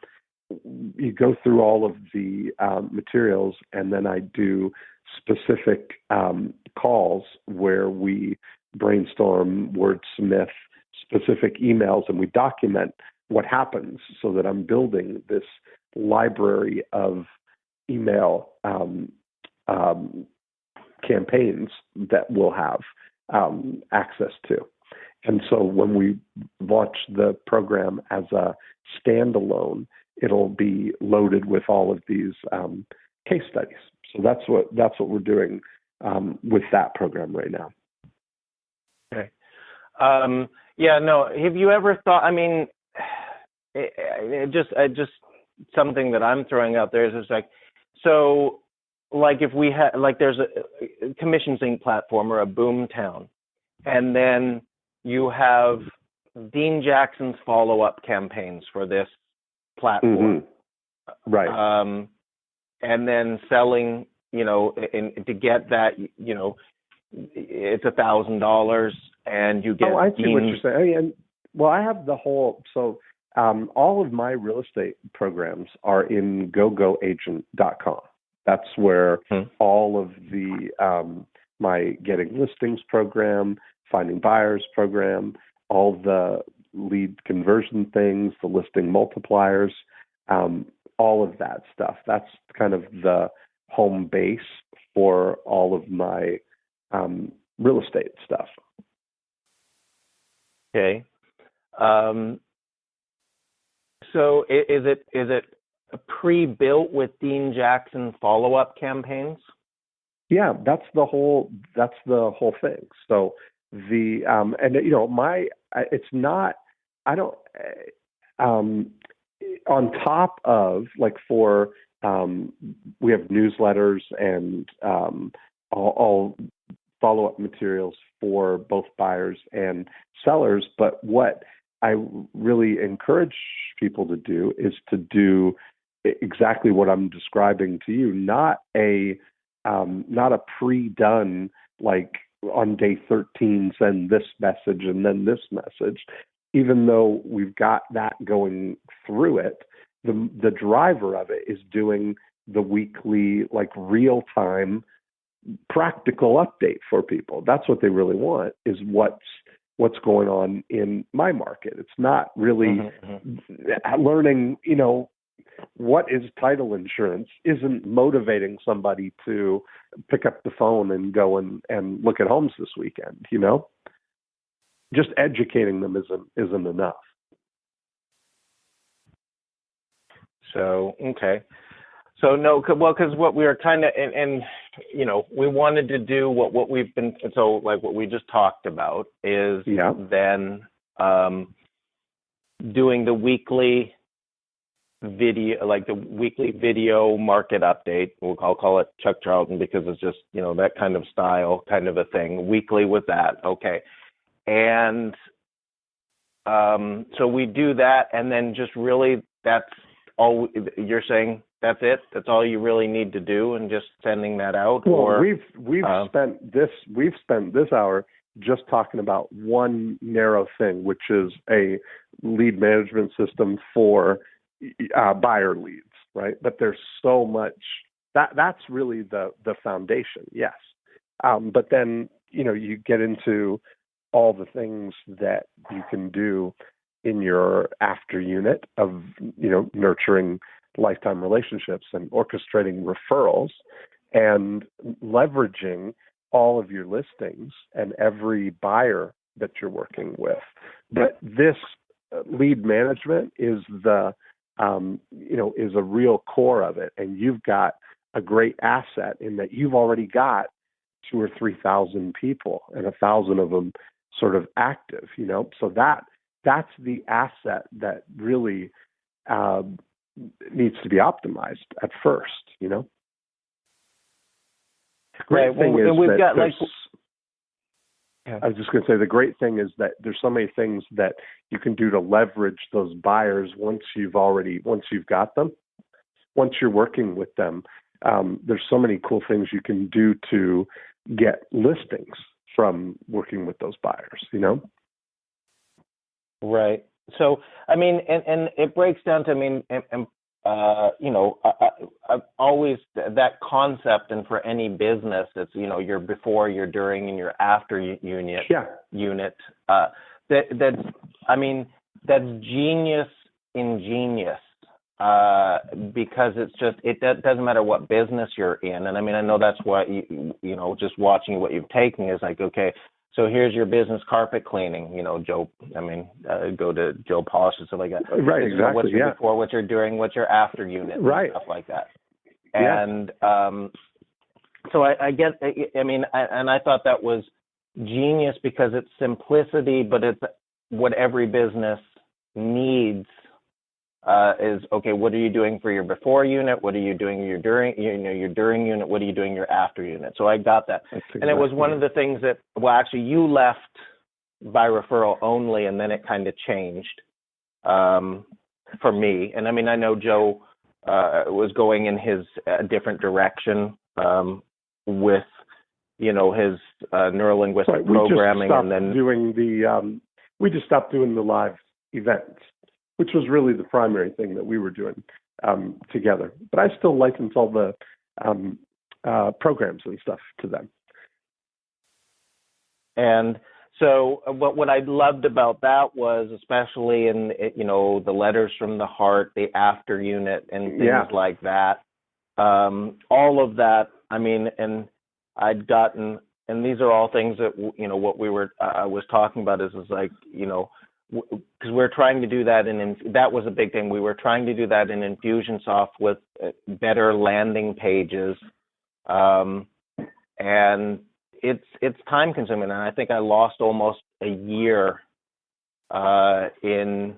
you go through all of the materials, and then I do specific calls where we brainstorm, wordsmith specific emails, and we document what happens so that I'm building this library of email campaigns that we'll have access to. And so when we launch the program as a standalone, it'll be loaded with all of these case studies. So that's what we're doing with that program right now. Okay. Yeah. No. Have you ever thought? I mean, it just something that I'm throwing out there is just like, so like if we had there's a commission sync platform or a Boomtown, and then you have Dean Jackson's follow-up campaigns for this platform. Mm-hmm. Right. and then selling, and to get that, it's $1,000 and you get. Oh, I see what you're saying. And well, I have the whole, so all of my real estate programs are in gogoagent.com. That's where all of the, my getting listings program, finding buyers program, all the lead conversion things, the listing multipliers, all of that stuff. That's kind of the home base for all of my real estate stuff. Okay. So is it pre-built with Dean Jackson follow-up campaigns? Yeah, that's the whole thing. So the and it's not, I don't on top of, like, for we have newsletters and all follow-up materials for both buyers and sellers. But what I really encourage people to do is to do exactly what I'm describing to you, not a pre-done, like on day 13 send this message and then this message. Even though we've got that going through it, the driver of it is doing the weekly, like, real-time practical update for people. That's what they really want, is what's going on in my market. It's not really learning, what is title insurance isn't motivating somebody to pick up the phone and go and look at homes this weekend, Just educating them isn't enough. So, okay. So no, well, because what we are kind of, and we wanted to do what we've been, so like what we just talked about is then doing the weekly video, like the weekly video market update. I'll call it Chuck Charlton because it's just, that kind of style, kind of a thing, weekly with that. Okay. And so we do that, and then just really, that's all you're saying. That's it. That's all you really need to do, and just sending that out. Well, or we've spent this hour just talking about one narrow thing, which is a lead management system for buyer leads, right? But there's so much that's really the foundation. Yes, but then you get into all the things that you can do in your after unit of, nurturing lifetime relationships and orchestrating referrals and leveraging all of your listings and every buyer that you're working with. But this lead management is is a real core of it. And you've got a great asset in that you've already got 2,000 or 3,000 people and 1,000 of them sort of active, so that's the asset that really needs to be optimized at first, Right. Well, we've got I was just going to say, the great thing is that there's so many things that you can do to leverage those buyers once you've got them, once you're working with them. There's so many cool things you can do to get listings from working with those buyers, Right. So, I mean, and it breaks down to, I've always, that concept, and for any business, it's, your before, your during, and your after unit. That's genius ingenious, because it's just, it doesn't matter what business you're in. And I know that's what, just watching what you've taken is like, okay, so here's your business, carpet cleaning, Joe, go to Joe Polish and stuff like that. Right, exactly. What's your before, what you're doing, what's your after unit, right, stuff like that. And so I get, and I thought that was genius because it's simplicity, but it's what every business needs. Is okay. What are you doing for your before unit? What are you doing your during? Your during unit. What are you doing your after unit? So I got that, and it was one of the things that. Well, actually, you left by referral only, and then it kind of changed for me. And I know Joe was going in his different direction with his neurolinguistic programming, and then we just stopped doing the live events, which was really the primary thing that we were doing together. But I still license all the programs and stuff to them. And so what I loved about that was, especially in, the letters from the heart, the after unit and things like that, all of that, I mean, and I'd gotten, and these are all things that, what we were, I was talking about is like, because we're trying to do that that was a big thing. We were trying to do that in Infusionsoft with better landing pages. And it's time consuming. And I think I lost almost a year in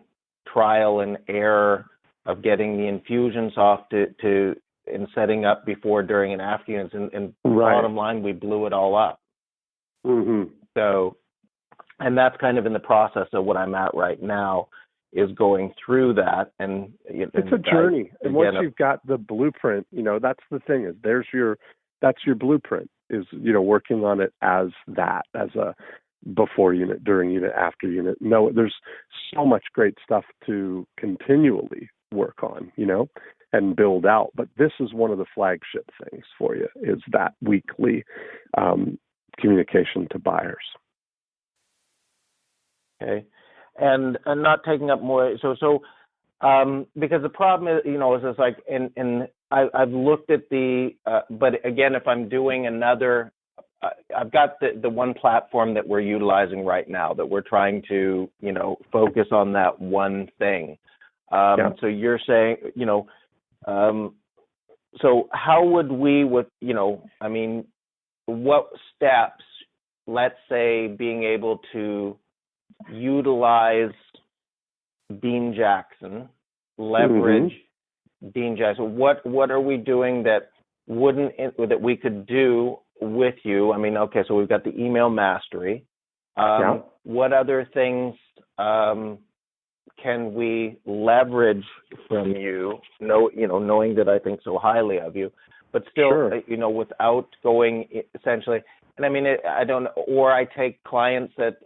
trial and error of getting the Infusionsoft to in setting up before, during, and after units. And bottom line, we blew it all up. Mm-hmm. So, and that's kind of in the process of what I'm at right now, is going through that. And it's a journey. And once you've got the blueprint, that's the thing, is that's your blueprint, is, working on it as a before unit, during unit, after unit. No, there's so much great stuff to continually work on, and build out. But this is one of the flagship things for you, is that weekly communication to buyers. Okay. And not taking up more. So because the problem is, is it's like, and I've looked at but again, if I'm doing another, I've got the one platform that we're utilizing right now, that we're trying to, focus on that one thing. So you're saying, so how would we, what steps, let's say, being able to utilize Dean Jackson, leverage Dean Jackson, what are we doing that we could do with you? I mean, okay, so we've got the email mastery. What other things can we leverage from you? Knowing that I think so highly of you, but still, without going essentially. And I mean, I don't, or I take clients that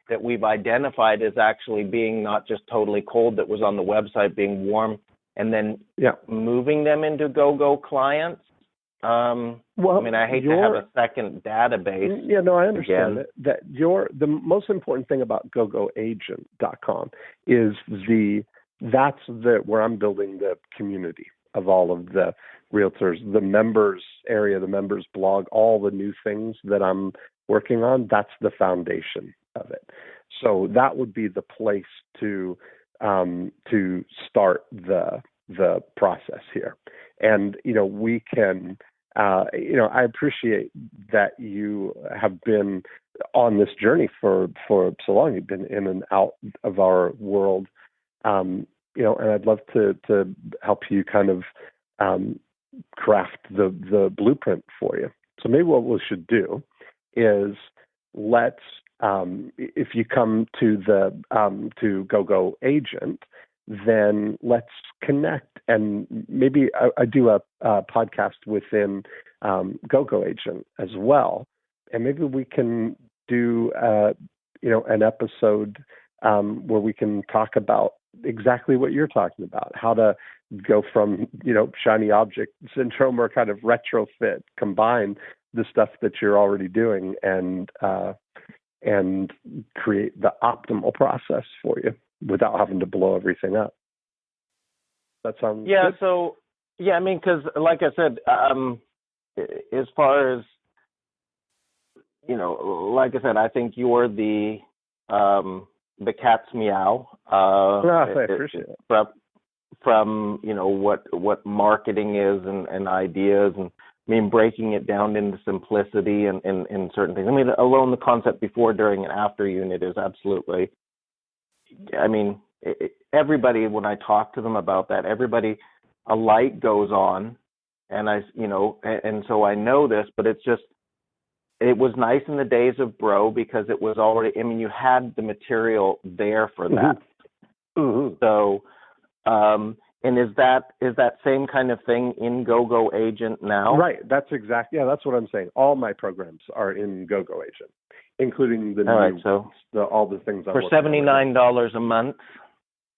that we've identified as actually being not just totally cold, that was on the website, being warm, and then moving them into go-go clients. Well, I mean, I hate to have a second database. Yeah, no, I understand it. That the most important thing about gogoagent.com is that's where I'm building the community of all of the realtors, the members area, the members blog, all the new things that I'm working on. That's the foundation of it. So that would be the place to start the process here. And we can. I appreciate that you have been on this journey for so long. You've been in and out of our world, and I'd love to help you kind of craft the blueprint for you. So maybe what we should do is let's, if you come to to GoGo Agent, then let's connect, and maybe I do a podcast within GoGo Agent as well, and maybe we can do an episode where we can talk about exactly what you're talking about, how to go from shiny object syndrome, or kind of retrofit, combine the stuff that you're already doing, and create the optimal process for you without having to blow everything up. That sounds good? So, I mean, because like I said, as far as, like I said, I think you're the cat's meow. I appreciate it. From what marketing is and ideas, and I mean, breaking it down into simplicity and certain things. I mean, alone the concept before, during, and after unit is absolutely, I mean, everybody, when I talk to them about that, a light goes on, and and so I know this, but it's just, it was nice in the days of Bro, because it was already, I mean, you had the material there for that. Mm-hmm. So, And is that same kind of thing in GoGo Agent now? Right. That's exactly. Yeah, that's what I'm saying. All my programs are in GoGo Agent, including the All new right, so all the things I'm for working on right now. $79 a month.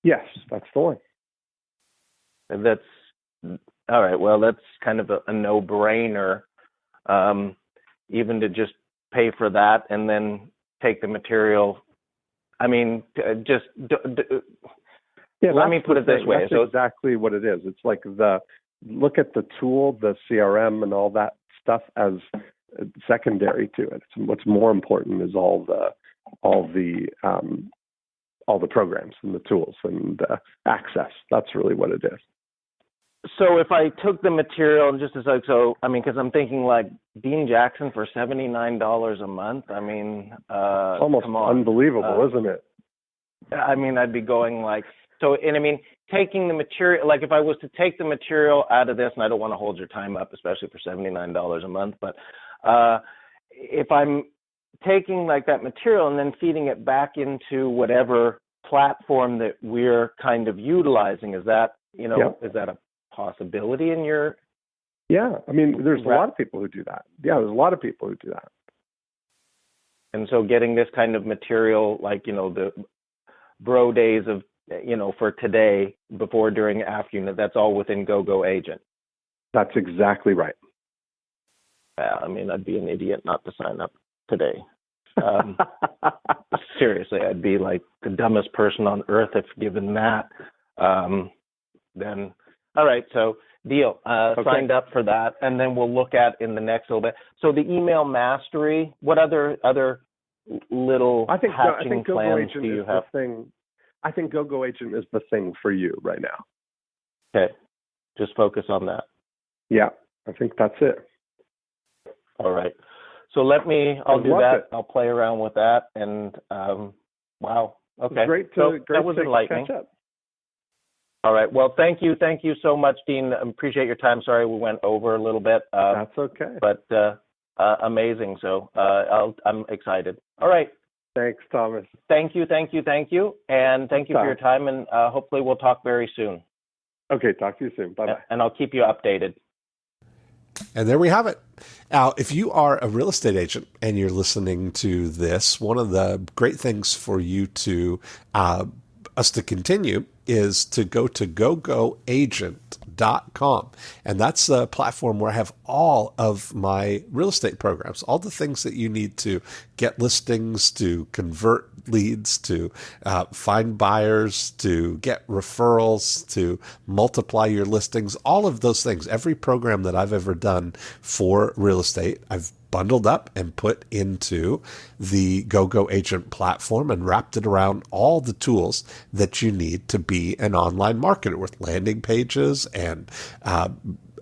Yes, that's the one. That's all right. Well, that's kind of a no-brainer, even to just pay for that and then take the material. I mean, just let me put it this way. That's exactly what it is. It's like look at the tool, the CRM, and all that stuff as secondary to it. What's more important is all the programs and the tools and access. That's really what it is. So if I took the material and just as like, so, I mean, because I'm thinking like Dean Jackson for $79 a month. I mean, almost unbelievable, isn't it? I mean, I'd be going like, so, and I mean, taking the material, like if I was to take the material out of this, and I don't want to hold your time up, especially for $79 a month, but if I'm taking like that material and then feeding it back into whatever platform that we're kind of utilizing, is that, is that a possibility in your? Yeah, I mean, there's a lot of people who do that. Yeah, there's a lot of people who do that. And so getting this kind of material, like, the bro days of, for today, before, during, after, that's all within GoGo Agent. That's exactly right. Yeah, I mean, I'd be an idiot not to sign up today. Seriously, I'd be like the dumbest person on earth if given that. Then, all right, so deal. Okay. Signed up for that, and then we'll look at in the next little bit. So the email mastery, what other little hatching plans do you have? I think GoGo Agent is the thing for you right now. Okay, just focus on that. Yeah, I think that's it. All right. So I'll do that. I'll play around with that. And wow. Okay. Great that was enlightening. Catch up. All right. Well, thank you. Thank you so much, Dean. Appreciate your time. Sorry we went over a little bit. That's okay. But amazing. So I'm excited. All right. Thanks, Thomas. Thank you. And thank you for your time. And hopefully we'll talk very soon. Okay. Talk to you soon. Bye-bye. And I'll keep you updated. And there we have it. Now, if you are a real estate agent and you're listening to this, one of the great things for you to us to continue is to go to gogoagent.com. And that's a platform where I have all of my real estate programs, all the things that you need to get listings, to convert leads, to find buyers, to get referrals, to multiply your listings, all of those things. Every program that I've ever done for real estate, I've bundled up and put into the GoGo Agent platform and wrapped it around all the tools that you need to be an online marketer, with landing pages and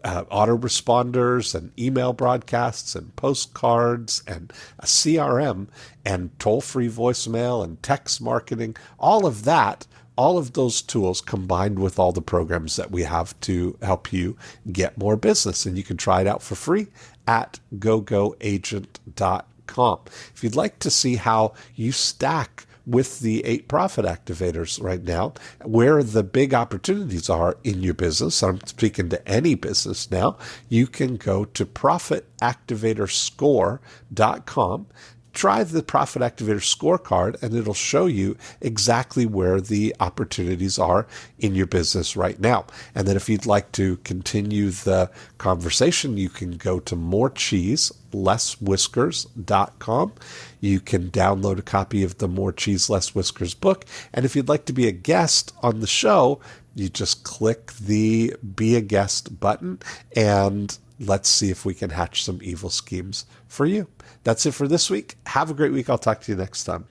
autoresponders and email broadcasts and postcards and a CRM and toll-free voicemail and text marketing, all of that. All of those tools combined with all the programs that we have to help you get more business. And you can try it out for free at gogoagent.com. If you'd like to see how you stack with the 8 profit activators right now, where the big opportunities are in your business, I'm speaking to any business now, you can go to profitactivatorscore.com. Try the Profit Activator scorecard, and it'll show you exactly where the opportunities are in your business right now. And then if you'd like to continue the conversation, you can go to morecheeselesswhiskers.com. You can download a copy of the More Cheese, Less Whiskers book. And if you'd like to be a guest on the show, you just click the Be a Guest button, and let's see if we can hatch some evil schemes for you. That's it for this week. Have a great week. I'll talk to you next time.